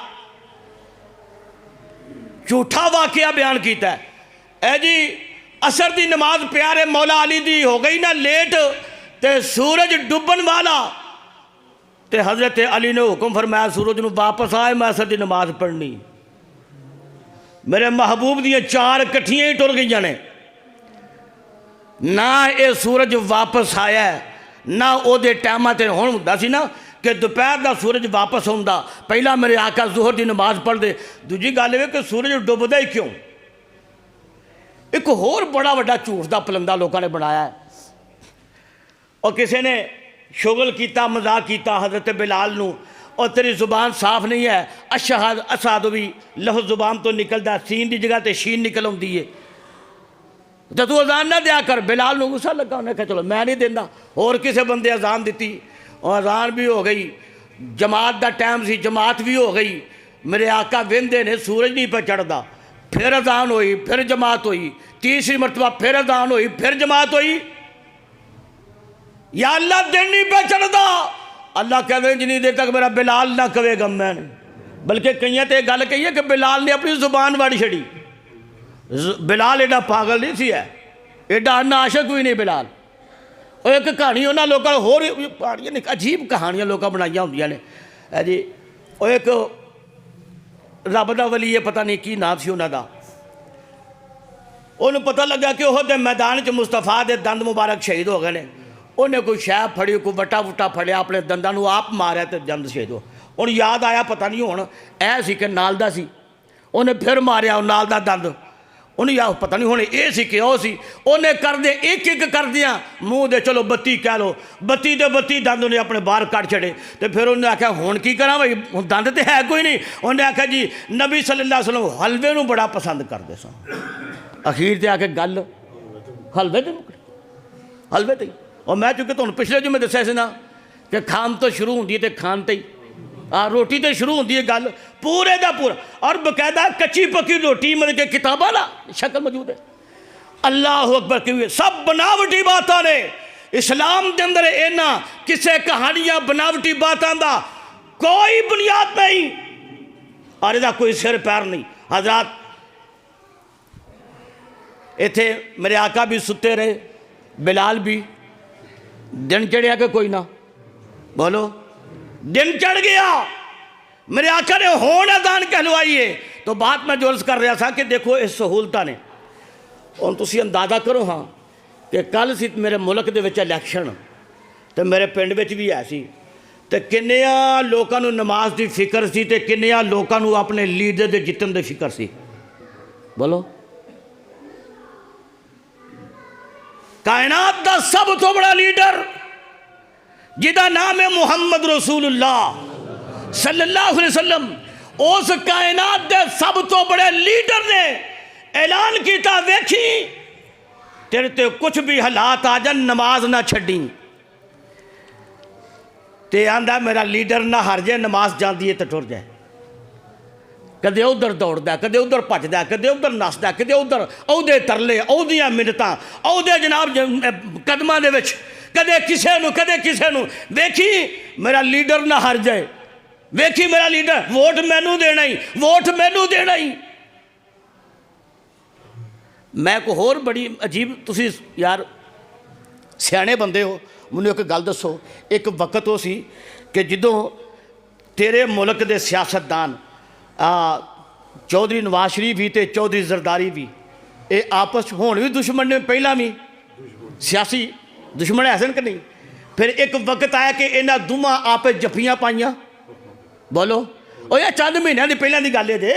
جھوٹا واقعہ بیان کیتا ہے اے جی عصر دی نماز پیارے مولا علی دی ہو گئی نا لیٹ تے سورج ڈبن والا تے حضرت علی نے حکم فرمایا سورج نو واپس آئے میں عصر دی نماز پڑھنی میرے محبوب دیاں 4 کٹھیاں ہی ٹر گئی جانے نہ یہ سورج واپس آیا ہے نہ وہ ٹائماں تے ہون ہوندا سی نا کہ دوپہر دا سورج واپس ہوندا پہلا میرے آقا ظہر دی نماز پڑھ دے دوجی گل یہ کہ سورج ڈبدا ہی کیوں. ایک ہور بڑا وڈا جھوٹ دا پلندہ لوگوں نے بنایا ہے. اور کسی نے شغل کیتا مذاق کیتا حضرت بلال نو اور تیری زبان صاف نہیں ہے اشہد اساد بھی لفظ زبان تو نکلدا سین دی جگہ تے شین نکل آتی ہے تو اذان نہ دیا کر. بلال نو غصہ لگا انہیں کہا چلو میں نہیں دینا. اور کسی بندے اذان دیتی اور اذان بھی ہو گئی جماعت دا ٹائم سی جماعت بھی ہو گئی. میرے آقا وہندے نے سورج نہیں پہ چڑھدا پھر اذان ہوئی پھر جماعت ہوئی تیسری مرتبہ پھر اذان ہوئی پھر جماعت ہوئی. یا اللہ دن نہیں پہ چڑھدا اللہ کہتے ہیں جنہیں دیر تک میرا بلال نہ کہے گا میں نے. بلکہ کہیں تے گل کہی ہے کہ بلال نے اپنی زبان واڑی چھڑی. بلال ایڈا پاگل نہیں سی ہے ایڈا عاشق بھی نہیں بلال. اور ایک کہانی انہاں لوگوں نے ہور کہانیاں عجیب کہانیاں لوگوں بنائی ہوندیاں نے جی. اور ایک رب دا ولی ہے پتہ نہیں کی نام سی انہاں دا. انہوں پتہ لگا کہ وہ میدان چ مصطفیٰ دے دند مبارک شہید ہو گئے نے. انہیں کوئی شے پھڑی کوئی وٹا وٹا پھڑیا اپنے دنداں نو آپ ماریا تے دند شہید ہو. انہوں یاد آیا پتہ نہیں ہون اے سی کہ نال دا سی انہیں پھر ماریا نال دا دند. انہیں یا پتہ نہیں ہونے اے سی کہ او سی انہیں کر دے ایک ایک کر دیا منہ دے چلو بتی کہہ لو بتی دے بتی دند انہیں اپنے باہر کٹ چھڑے. تو پھر انہیں آکھا ہون کی کرا بھائی دند تے ہے کوئی نہیں. انہیں آکھا جی نبی صلی اللہ علیہ وسلم حلوے نو بڑا پسند کر دے سن. اخیر تے آکے گل حلوے تے مکڑی حلوے تے. اور میں چونکہ تمہیں پچھلے جو میں دسیا سی نا کہ کھان تو شروع ہوندی ہے تے کھان تے روٹی تے شروع ہوندی ہے گل پورے دا پورا. اور باقاعدہ کچی پکی روٹی مطلب کہ کتاباں نا شکل موجود ہے. اللہ اکبر کہ ہوئے سب بناوٹی باتاں نے اسلام دے اندر اینا کسے کہانیاں بناوٹی باتاں دا کوئی بنیاد نہیں اور ایدہ کوئی سر پیر نہیں. حضرات ایتھے میرے آقا بھی ستے رہے بلال بھی. دن چڑھیا کہ کوئی نہ بولو دن چڑھ گیا. میرے آقا نے ہون اذان کہلوائی ہے. تو بات میں جو عرض کر رہا تھا کہ دیکھو اس سہولتہ نے اور تسی اندازہ کرو ہاں کہ کل سی میرے ملک دے وچ الیکشن تو میرے پنڈ وچ بھی ایسی تو کنیاں لوکاں نو نماز دی فکر سی تے کنیاں لوکاں نو اپنے لیڈر دے جتن دے فکر سی. بولو کائنات دا سب تو بڑا لیڈر جدا نام ہے محمد رسول اللہ صلی اللہ علیہ وسلم اس کائنات دے سب تو بڑے لیڈر نے اعلان کیتا ویکھی تیرے تے کچھ بھی حالات آ جان نماز نہ چھڑی. تے آندہ میرا لیڈر نہ ہر جائے نماز جان دیئے تے ٹر جائے. کدے ادھر دوڑ دا کدے ادھر پچ دا کدے ادھر نس دا کدے ادھر او دے ترلے او دیاں منتاں او دے جناب قدمہ دے وچ کدے کسے نو ویکھی میرا لیڈر نہ ہر جائے. ویکھی میرا لیڈر ووٹ مینوں دینا ہی ووٹ مینوں دینا ہی. میں کو ہور بڑی عجیب تسی یار سیانے بندے ہو منوں ایک گل دسو. ایک وقت ہو سی کہ جدوں تیرے ملک دے سیاستدان چودھری نواز شریف بھی تے چودھری زرداری بھی اے آپس ہون بھی دشمن نے پہلا بھی سیاسی دشمن ایسن کہ نہیں. پھر ایک وقت آیا کہ انہاں دوماں آپے جفیاں پائیاں. بولو او یا چند مہینے دی پہلے دی گل ہے جے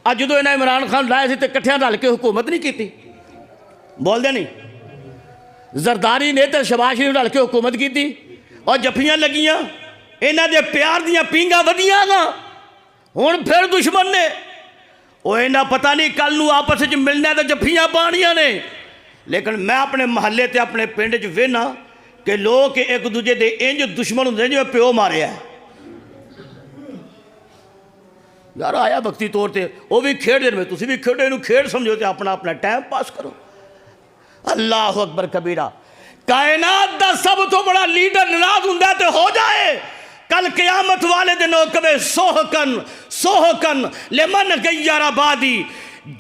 اج جدوں انہاں عمران خان لائے سی تے کٹھیاں رل کے حکومت نہیں کیتی. بول دے نہیں زرداری نے تے شہباز شریف رل کے حکومت کیتی اور جفیاں لگیاں انہاں دے پیار دیاں پینگاں ودیاں گا ہون پھر دشمن نے. او انہاں پتہ نہیں کل نو آپس وچ ملنا تے جفیاں پانیاں نے. لیکن میں اپنے محلے تے اپنے پنڈ وچ وینا کہ لوگ ایک دوجے دے انج دشمن ہوندے جو پیو ماریا ہے. یار آیا وقتی طور تے وہ بھی کھیڑ دے میں تسی بھی کھیڑے انہوں کھیڑ سمجھو تے اپنا ٹائم پاس کرو. اللہ اکبر کبیرہ. کائنات دا سب تو بڑا لیڈر ناراض ہوندا تے ہو جائے کل قیامت والے دن کبے سوہکن لمن غیر آبادی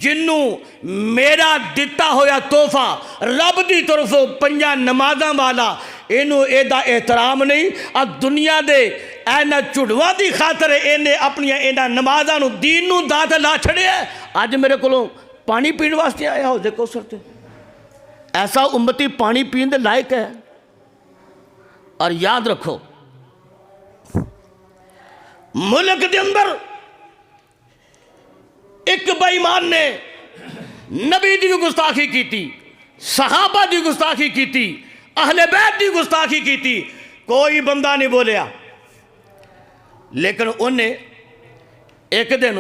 جنوں میرا دتا ہویا تحفہ رب دی طرف پنجاں نمازاں والا اینو ایدہ احترام نہیں اب دنیا دے اینا چڑھواں دی خاطر اینے اپنی اینا نمازاں نو دین نو دات لا چھڑے ہے. آج میرے کولوں پانی پین واسطے آیا ہو دیکھو سرتے ایسا امتی پانی پین دے لائق ہے۔ اور یاد رکھو ملک دے اندر ایک بے ایمان نے نبی دی گستاخی کیتی، صحابہ دی گستاخی کیتی، اہل بیت دی گستاخی کیتی، کوئی بندہ نہیں بولیا۔ لیکن انہیں ایک دن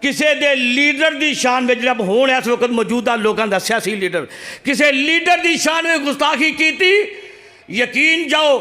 کسے دے لیڈر دی شان میں جب ہون اس وقت موجودہ لوگاں دا سیاسی لیڈر کسے لیڈر دی شان میں گستاخی کیتی، یقین جاؤ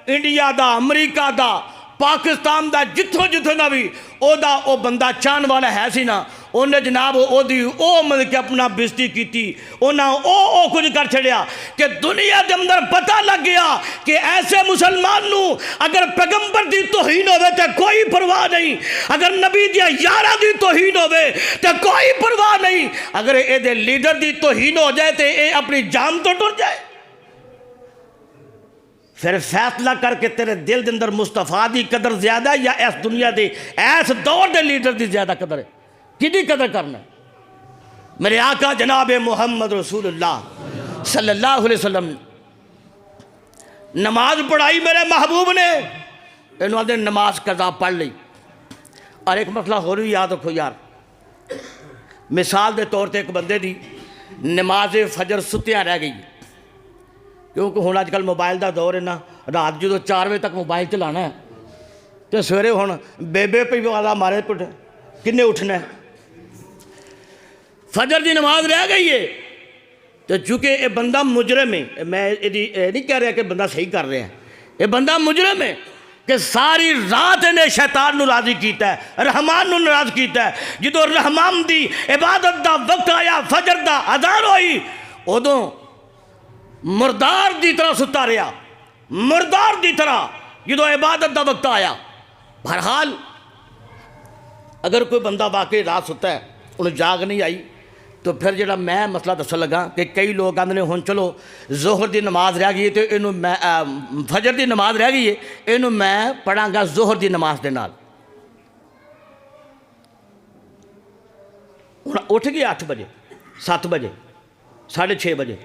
انڈیا دا، امریکہ دا، پاکستان دا جتھوں جتھوں دا بھی او بندہ چان والا ہے سی نا، انہیں جناب مطلب کہ اپنا بےزتی کیتی، انہاں کچھ کر چھڑیا کہ دنیا دے اندر پتہ لگ گیا کہ ایسے مسلمان نو اگر پیغمبر دی توہین ہوئے تے کوئی پرواہ نہیں، اگر نبی دیا یارہ دی توہین ہوئے تے کوئی پرواہ نہیں، اگر اے دے لیڈر دی توہین ہو جائے تے اے اپنی جان تو ٹر جائے۔ پھر فیصلہ کر کے تیرے دل دے اندر مصطفیٰ دی قدر زیادہ ہے یا اس دنیا دے ایس دور دے لیڈر دی زیادہ قدر ہے؟ کدی قدر کرنا ہے؟ میرے آقا جناب محمد رسول اللہ صلی اللہ علیہ وسلم نماز پڑھائی میرے محبوب نے، انہوں نے نماز قضا پڑھ لی۔ اور ایک مسئلہ ہو رہی یاد رکھو یار، مثال دے طور تے ایک بندے دی نماز فجر ستیاں رہ گئی، کیونکہ ہون آج کل موبائل دا دور ہے نا، رات جو 4 بجے تک موبائل چلانا ہے تو سویرے ہون بے پہ والا مارے پٹ کنے اٹھنا ہے، فجر دی نماز رہ گئی ہے تو چونکہ یہ بندہ مجرم ہے، میں نہیں کہہ رہا کہ بندہ صحیح کر رہے ہیں، یہ بندہ مجرم ہے کہ ساری رات نے شیطان نو راضی کیتا ہے، رحمان نو ناراض کیتا ہے۔ جدو رحمان دی عبادت دا وقت آیا، فجر دا اذان ہوئی، ادوں مردار دی طرح ستا رہا، مردار دی طرح جدو عبادت دا وقت آیا۔ بہرحال اگر کوئی بندہ واقعی رات ستا ہے انہیں جاگ نہیں آئی تو پھر جڑا میں مسئلہ دسن لگا کہ کئی لوگ آندے نے ہن چلو ظہر دی نماز رہ گئی ہے تو انہوں میں فجر دی نماز رہ گئی ہے انہوں میں پڑھاں گا ظہر دی نماز دے نال۔ اٹھ گیا 8 بجے 7 بجے 6:30 بجے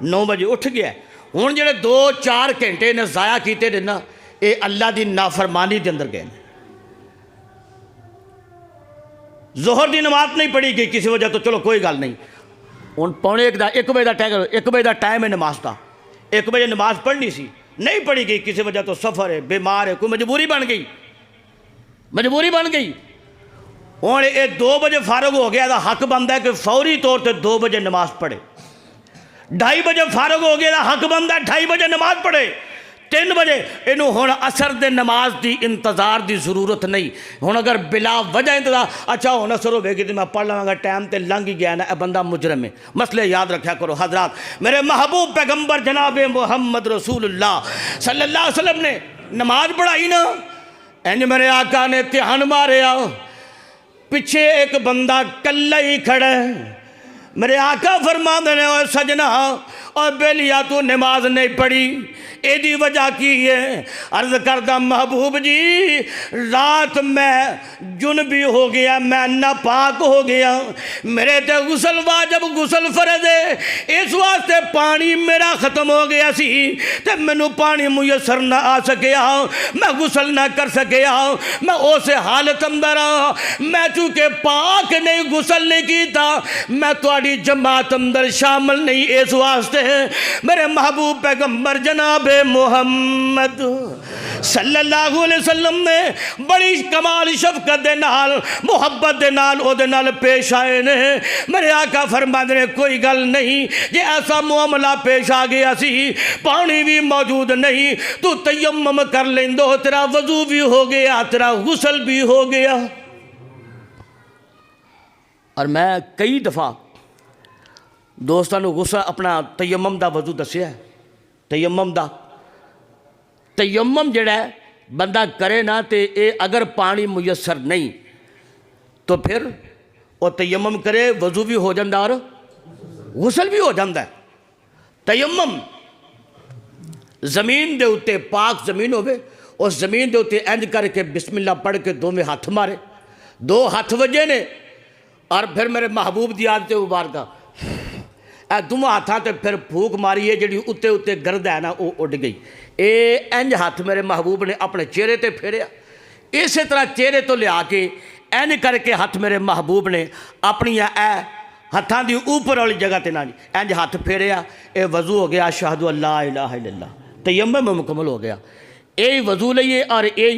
9 بجے اٹھ گیا، ہن جڑے 2-4 گھنٹے نے ضائع کیتے نے نا، اے اللہ دی نافرمانی دے اندر گئے۔ ظہر دی نماز نہیں پڑھی گئی کسی وجہ تو چلو کوئی گل نہیں، ہن 1 بجے دا ٹائم ہے نماز دا، 1 بجے نماز پڑھنی سی، نہیں پڑھی گئی کسی وجہ تو، سفر ہے، بیمار ہے، کوئی مجبوری بن گئی، ہن یہ 2 بجے فارغ ہو گیا، دا حق بنتا ہے کہ فوری طور تے 2 بجے نماز پڑھے۔ 2:30 بجے فارغ ہو گیا، دا حق بنتا ہے 2:30 بجے نماز پڑھے۔ 3 بجے انہوں ہن عصر دے نماز دی انتظار دی ضرورت نہیں، ہن اگر بلا وجہ انتظار اچھا ہن عصر ہوے گی تو میں پڑھ لواں گا، ٹائم تے لنگ ہی گیا نا، اے بندہ مجرم ہے۔ مسئلے یاد رکھیا کرو حضرات، میرے محبوب پیغمبر جناب محمد رسول اللہ صلی اللہ علیہ وسلم نے نماز پڑھائی نا، انج میرے آقا نے امتحان ماریا، پیچھے ایک بندہ کلہ ہی کھڑا ہے، میرے آقا فرماندے نے اوے سجنا اور بیلیا تو نماز نہیں پڑھی، اے دی وجہ کی ہے؟ عرض کردہ محبوب جی رات میں جنبی ہو گیا، میں ناپاک ہو گیا، میرے تے غسل واجب غسل فرض ہے، اس واسطے پانی میرا ختم ہو گیا سی تے مینوں پانی میسر نہ آ سکیا، میں غسل نہ کر سکیا، میں اسے حالت اندر میں چونکہ پاک نہیں غسل نہیں کیتا، میں تواڈی جماعت اندر شامل نہیں، اس واسطے میرے محبوب پیغمبر جناب محمد صلی اللہ علیہ وسلم نے بڑی کمال شفقت دے نال محبت دے نال او دے نال پیش آئے نے۔ میرے آقا فرماندے نے کوئی گل نہیں، یہ ایسا معاملہ پیش آ گیا سی، پانی بھی موجود نہیں، تو تیمم کر لیندو، تیرا وضو بھی ہو گیا، تیرا غسل بھی ہو گیا۔ اور میں کئی دفعہ دوستاں نو غسل اپنا تیمم دا وضو دسیا ہے، تیمم جڑا ہے بندہ کرے نا تے اے اگر پانی میسر نہیں تو پھر وہ تیمم کرے، وضو بھی ہو جاندہ اور غسل بھی ہو جاندہ ہے۔ تیمم زمین دے اتے پاک زمین ہوئے، اس زمین دے اتے انج کر کے بسم اللہ پڑھ کے 2 ہاتھ مارے، 2 ہاتھ وجے نے، اور پھر میرے محبوب دی عادت مبارکہ اے دونوں ہاتھاں تے پھر پھوک ماری ہے جڑی اتے اتے گرد ہے نا وہ اڈ گئی. اے انج ہاتھ میرے محبوب نے اپنے چہرے تے پھیریا. اسی طرح چہرے تو لیا کے این کر کے ہاتھ میرے محبوب نے اپنی اے ہاتھاں دی اوپر والی جگہ تے نہ انج ہاتھ پھیریا. اے وضو ہو گیا اشہد ان لا الہ الا اللہ, تیمم میں مکمل ہو گیا. اے وضو لئیے اور اے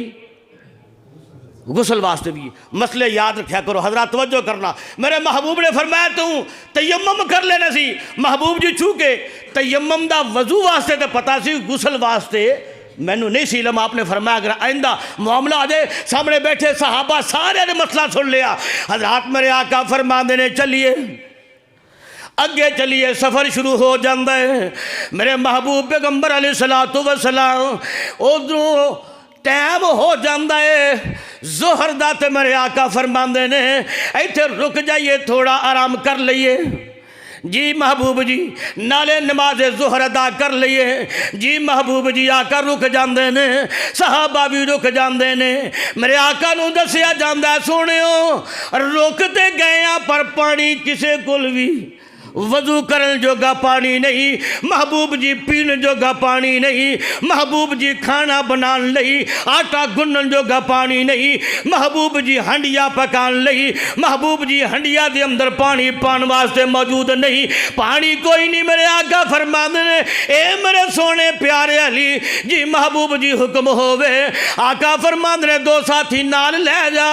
غسل واسطے بھی. مسئلے یاد رکھیا کرو حضرات, توجہ کرنا. میرے محبوب نے فرمایا تو تیمم کر لینا سی. محبوب جی چونکہ تیمم دا وضو واسطے تے پتا سی, غسل واسطے مینوں نہیں سی علم. آپ نے فرمایا اگر آئندہ معاملہ آ جائے, سامنے بیٹھے صحابہ سارے نے مسئلہ سن لیا. حضرات میرے آقا فرماندے نے چلیے اگے چلیے, سفر شروع ہو جاندہ ہے. میرے محبوب پیغمبر علیہ الصلوۃ والسلام ادھروں ٹائم ہو جاندہ ہے ظہر دا, تے میرے آقا فرماندے نے ایتھے رک جائیے تھوڑا آرام کر لئیے. جی محبوب جی نالے نماز ظہر ادا کر لئیے. جی محبوب جی آقا رک جاندے نے, صحابہ بھی رک جاندے نے. میرے آقا نو دسیا جاندہ ہے سونیو رکتے گئے ہیں پر پانی کسے کول بھی وضو کرن جوگا پانی نہیں. محبوب جی پین جوگا پانی نہیں. محبوب جی کھانا بنان لئی آٹا گنن جوگا پانی نہیں. محبوب جی ہنڈیا پکان لئی محبوب جی ہنڈیا دے اندر پانی پان واسطے موجود نہیں. پانی کوئی نہیں. میرے آقا فرماندے نے اے میرے سونے پیارے علی جی محبوب جی حکم ہووے. آقا فرماندے نے دو ساتھی نال لے جا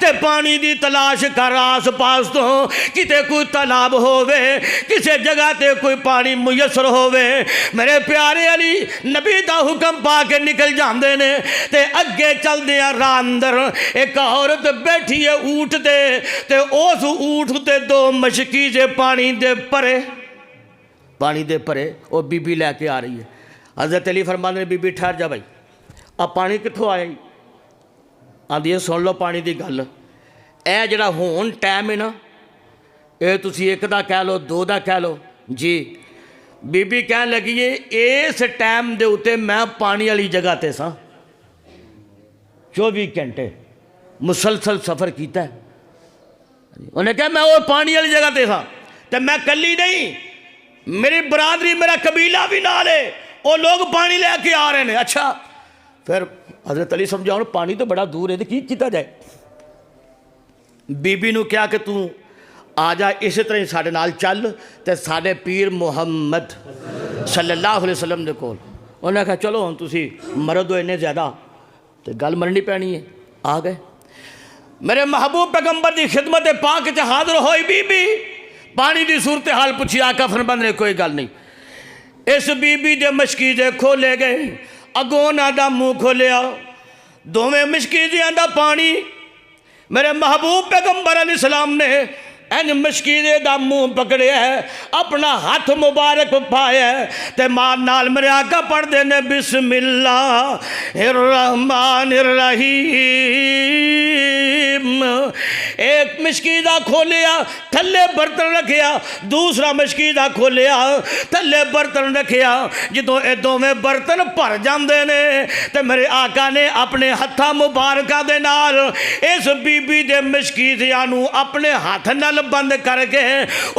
تے پانی دی تلاش کر آس پاس تو کتے کوئی تالاب ہووے, کسے جگہ تے کوئی پانی میسر ہووے. میرے پیارے علی نبی دا حکم پا کے نکل جاندے نے تے اگے چل دیا راہ اندر. ایک عورت بیٹھی ہے اونٹ تے اس اونٹ تے دو مشکیزیں پانی دے پرے وہ بی بی لے کے آ رہی ہے. حضرت علی فرماندے نے بی بی ٹھہر جا بھائی, اب پانی کتھوں آیا؟ آندی ہے سن لو پانی دی گل. اے جڑا ہون ٹائم ہے نا, اے تسی ایک دا کہہ لو دو دا کہہ لو. جی بی بی کہن لگی ہے اس ٹائم دے ہوتے میں پانی والی جگہ تے ساں, 24 گھنٹے مسلسل سفر کیتا ہے. انہیں کہا میں وہ پانی والی جگہ تے ساں تے میں کلی نہیں, میری برادری میرا قبیلہ بھی نال ہے, وہ لوگ پانی لے کے آ رہے ہیں. اچھا پھر حضرت علی سمجھاؤ پانی تو بڑا دور ہے, کی کیتا جائے؟ بی بی نو کیا کہ تو آ جا اسی طرح ساڑھے نال چل تے ساڑھے پیر محمد صلی اللہ علیہ وسلم دے کول. انہوں نے کہا چلو ہن تسی مرد ہو انہیں زیادہ تے گل مرنی پینی ہے. آ گئے میرے محبوب پیغمبر دی خدمت پاک چ حاضر ہوئی. بی بی پانی دی صورتحال پوچھی. آقا فرماندے نے کوئی گل نہیں. اس بی بی دے مشکیزے کھولے گئے, اگوں نہ دا منہ کھولیا, دوویں مشکیزیاں دا پانی میرے محبوب پیغمبر علیہ السلام نے این مشکیزے دا منہ پکڑے ہے, اپنا ہاتھ مبارک پایا ہے تے مان نال میرے آقا پڑھ دینے بسم اللہ الرحمن الرحیم. ایک مشکیزہ کھولیا تھلے برتن رکھیا, دوسرا مشکیزہ کھولیا تھلے برتن رکھیا. جدوں اے دوویں برتن بھر جاندے نے تے میرے آقا نے اپنے ہتھاں مبارکاں دے نال اس بی بی دے مشکیزیاں نو اپنے ہاتھ نال بند کر کے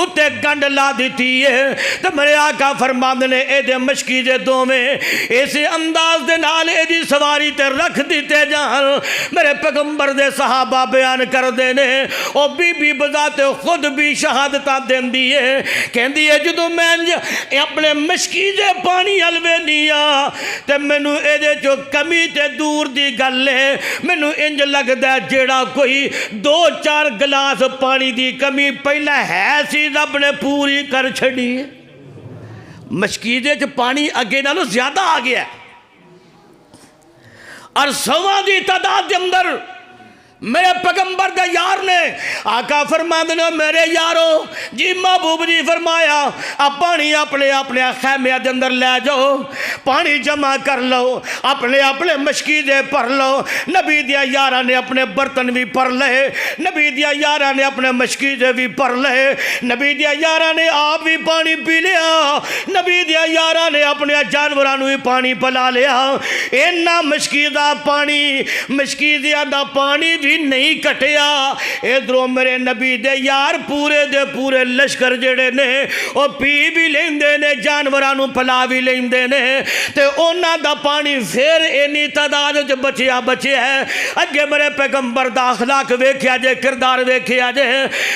اتے گنڈ لا دیتی ہے. تو میرے آقا فرماندے نے اے دے مشکیزے دوویں اسی انداز دے نال اے دی سواری تے رکھ دیتے جان. میرے پیغمبر دے صحابہ بیان کر دینے او بی بی بذات خود بھی شہادتہ دین دیئے کہن دیئے جدو میں اپنے مشکیزے پانی حلوے نیا تے مینو اے دے جو کمی تے دور دی گل ہے. مینو انج لگ دے جیڑا کوئی 2-4 گلاس پانی دی کمی پہلے ہے سی رب نے پوری کر چھڑی. مشکیزے چ پانی اگے نالو زیادہ آ گیا اور 100 دی تعداد دے اندر میرے پیغمبر دے یار نے آقا فرماندے نے میرے یارو جی محبوب جی فرمایا اب پانی اپنے اپنے خیمے دے اندر لے جاؤ, پانی جمع کر لو, اپنے اپنے مشکیزے پر لو. نبی دیا یارہ نے اپنے برتن بھی پر لے, نبی دیا یارہ نے اپنے مشکیزے بھی پر لے, نبی دیا یارہ نے آپ بھی پانی پی لیا, نبی دیا یارہ نے اپنے جانورانو بھی پانی پلا لیا. اینا مشکیزہ پانی مشکیزیاں دا پانی بھی نہیں کٹیا ادھروں میرے نبی دے یار پورے دے پورے لشکر جڑے نے وہ پی بھی لیندے نے جانورانو پلا بھی لیندے نے تے اونا دا پانی پھر اینی تعداد جو بچے ہے اگے میرے پیغمبر دا اخلاق ویکھیا جے کردار ویکھیا جے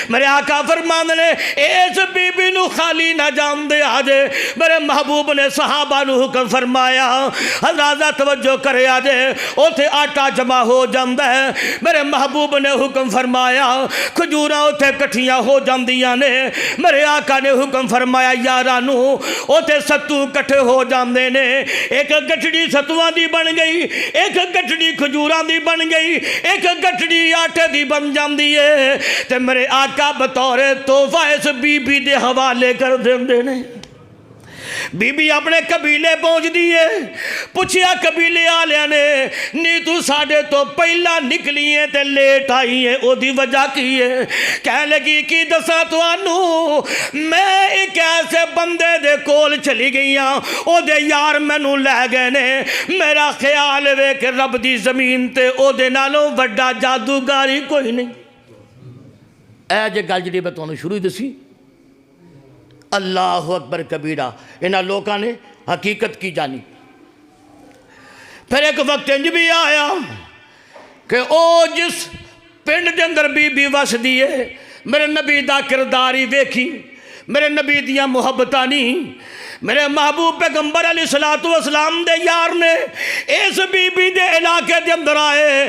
میرے آقا فرماندے نے اس بی بی نو خالی نہ جان دے آجے میرے محبوب نے صحابہ نو حکم فرمایا حضرات توجہ کرے آجے اوتھے آٹا جمع ہو جاندہ ہے میرے محبوب نے حکم فرمایا کھجوراں اوتھے کٹھیاں ہو جاندیاں نے میرے آقا نے حکم فرمایا یارانو اوتھے ستو کٹھے ہو جاندے نے ایک گٹڑی ستواں دی بن گئی ایک گٹڑی کھجوراں دی بن گئی ایک گٹڑی آٹے دی بن جاندی ہے تے میرے آقا بطور تحفہ اس بی بی دے حوالے کر دیندے نے بی بی اپنے قبیلے پہنچ دیئے پوچھیا قبیلے آلیاں نے نی تو ساڑھے تو پہلا نکلی ہے تے لیٹ آئی ہے او دی وجہ کی ہے کہہ لگی کی دسا تو آنو میں ایک ایسے بندے دے کول چلی گئی ہاں او دے یار میں نو لے گئے نے میرا خیال وے کہ رب دی زمین تے او دے نالوں وڈا جادوگاری کوئی نہیں اے جے گل جڑی میں تانوں شروع ہی دسی اللہ اکبر کبیرہ انہاں لوکاں نے حقیقت کی جانی پھر ایک وقت انج بھی آیا کہ او جس پنڈ دے اندر بی بی وس دیئے میرے نبی دا کرداری ویکھی میرے نبی دیاں محبتاں نہیں میرے محبوب پیغمبر علیہ السلام دے یار نے اس بی بی دے علاقے دے اندر آئے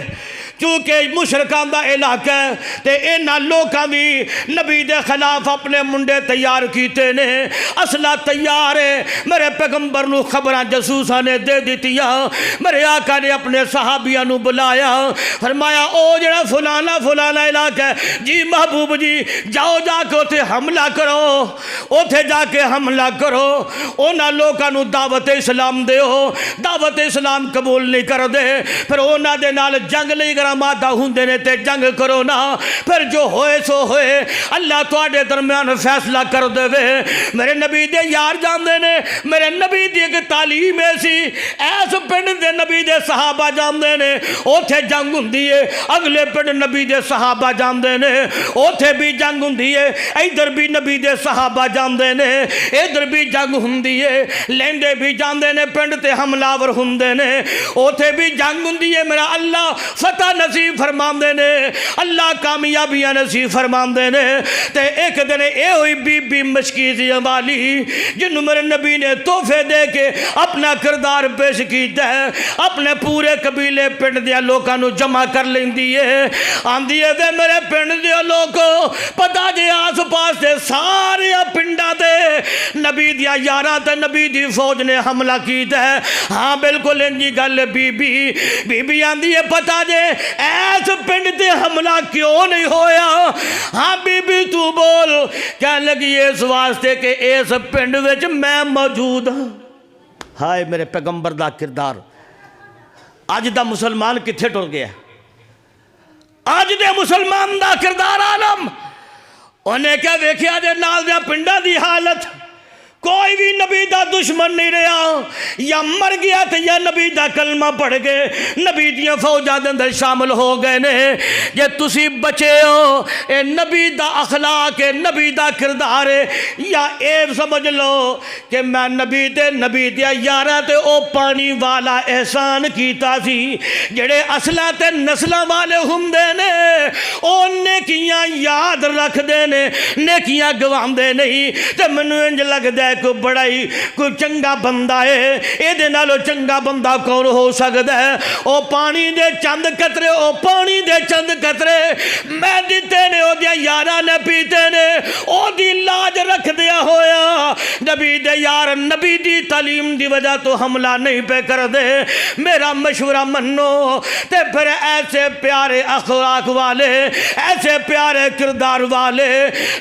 چونکہ مشرکان دا علاقہ ہے تے اینا لوکاں بھی نبی دے خلاف اپنے منڈے تیار کیتے نے اسلحہ تیار ہے میرے پیغمبر نو خبراں جسوساں نے دے دیتیا میرے آقا نے اپنے صحابیاں نو بلایا فرمایا او جڑا فلانا علاقہ ہے جی محبوب جی جاؤ جا کے اوتھے حملہ کرو اوتھے جا کے حملہ کرو اونا لوکاں نو دعوت اسلام دے ہو دعوت اسلام قبول نہیں کر دے پھر اونا دے نال جنگ نہیں کرا مادہ ہوندے نے تے جنگ کرو نا پھر جو ہوئے سو ہوئے اللہ توڑے درمیان فیصلہ کر دے وے میرے نبی دے یار جان دے نے میرے نبی دی ایک تعلیم ایسی ایس پنڈ دے نبی دے صحابہ جان دے نے اوتھے جنگ ہوندی ہے اگلے پنڈ نبی دے صحابہ جان دے نے اوتھے بھی جنگ ہوندی ہے ادھر بھی نبی دے صحابہ جان دے نے ادھر بھی جنگ ہوندی ہے لیندے بھی جان دے نے پنڈ تے حملاور ہوندے نے اوتھے بھی جنگ ہوندی ہے میرا اللہ فتح نصیب فرمان دے نے اللہ کامیابیاں نصیب فرمان دے نے تے ایک دن اے ہوئی بی بی مشکیزی والی جنہوں میرے نبی نے تحفے دے کے اپنا کردار پیش کیتا ہے اپنے پورے قبیلے پنڈ دیا لوکاں نو جمع کر لیندی ہے آندی ہے دے میرے پنڈ دیا لوکو پتا جے آس پاس دے سارے پنڈا دے نبی دیا یارہ تے نبی دی فوج نے حملہ کیتا ہے ہاں بالکل انجی گل بی بی آندی ہے پتا جے ایس پنڈ تے حملہ کیوں نہیں ہویا ہاں بی بی تو بول کہہ لگی اس واسطے کہ اس پنڈ وچ میں موجود ہاں ہائے میرے پیغمبر دا کردار آج دا مسلمان کتھے ٹر گیا آج دے مسلمان دا کردار عالم انہیں کیا ویکھیا دے نال دیا پنڈا دی حالت کوئی بھی نبی دا دشمن نہیں رہا یا مر گیا تھا یا نبی دا کلمہ پڑھ گئے نبی دیاں فوجہ دے اندر شامل ہو گئے نے یہ تسی بچے ہو اے نبی دا اخلاق اے نبی دا کردار ہے یا اے سمجھ لو کہ میں نبی دیا یارہ تے او پانی والا احسان کیتا سی جڑے اصلہ تے نسلہ والے ہندے نے او نیکیاں یاد رکھ دے نے نیکیاں گوام دے نہیں تے منو انج لگ دے کوئی بڑائی کوئی چنگا بندہ ہے اے دے نالو چنگا بندہ کون ہو سکتا ہے او پانی دے چند قطرے او پانی دے چند قطرے میں دیتے نے او دیا یارہ نے پیتے نے او دی لاج رکھ دیا ہویا نبی دے یار نبی دی تعلیم دی وجہ تو حملہ نہیں پہ کر دے میرا مشورہ منو تے پھر ایسے پیارے اخلاق والے ایسے پیارے کردار والے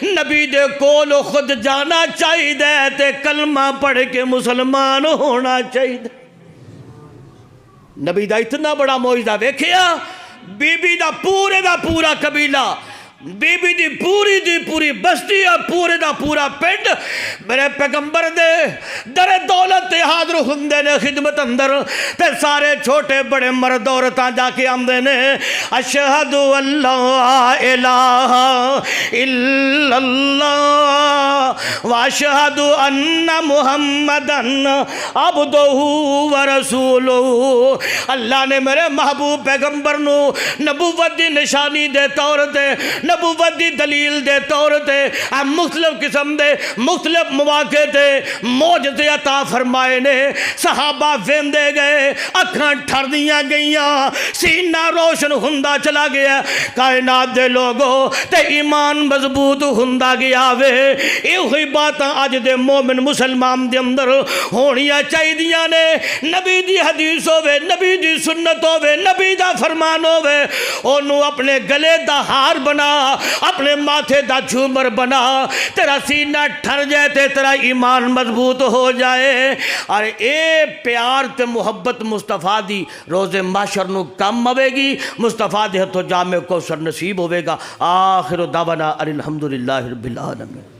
نبی دے کولو خود جانا چاہی دے تے کلمہ پڑھ کے مسلمان ہونا چاہیے نبی دا اتنا بڑا معجزہ ویکھیا بی بی دا پورا قبیلہ بی بی دی پوری بستی اور پورے دا پورا پنڈ میرے پیغمبر دے در دولت تے حاضر ہوندے نے خدمت اندر تے سارے چھوٹے بڑے مرد عورتاں جا کے آمدے نے اشہد اللہ الہ الا اللہ واشہد ان محمدن عبدہ ورسولہ۔ اللہ نے میرے محبوب پیغمبر نو نبوت دی نشانی دے طور تے نبوت دی دلیل دے طور تے مختلف قسم دے مختلف مواقع تے معجزے عطا فرمائے نے۔ صحابہ ویندے گئے، اکھاں ٹھر دیاں گئیاں، سینہ روشن ہوندا چلا گیا، کائنات دے لوگوں تے ایمان مضبوط ہوندا گیا وے۔ ایہی باتاں اج دے مومن مسلمان دے اندر ہونیاں چاہیدیاں نے۔ نبی دی حدیث ہوے، نبی دی سنت ہوے، نبی دا فرمان ہوے، اونوں اپنے گلے دا ہار بنا، اپنے ماتھے دا جھومر بنا، تیرا سینہ ٹھر جائے تے تیرا ایمان مضبوط ہو جائے۔ اور اے پیار تے محبت مصطفیٰ دی روز محشر نو کم ہوے گی، مصطفیٰ دے ہتھوں جام کوثر نصیب ہوے گا۔ آخر دعوانا الحمدللہ رب العالمین۔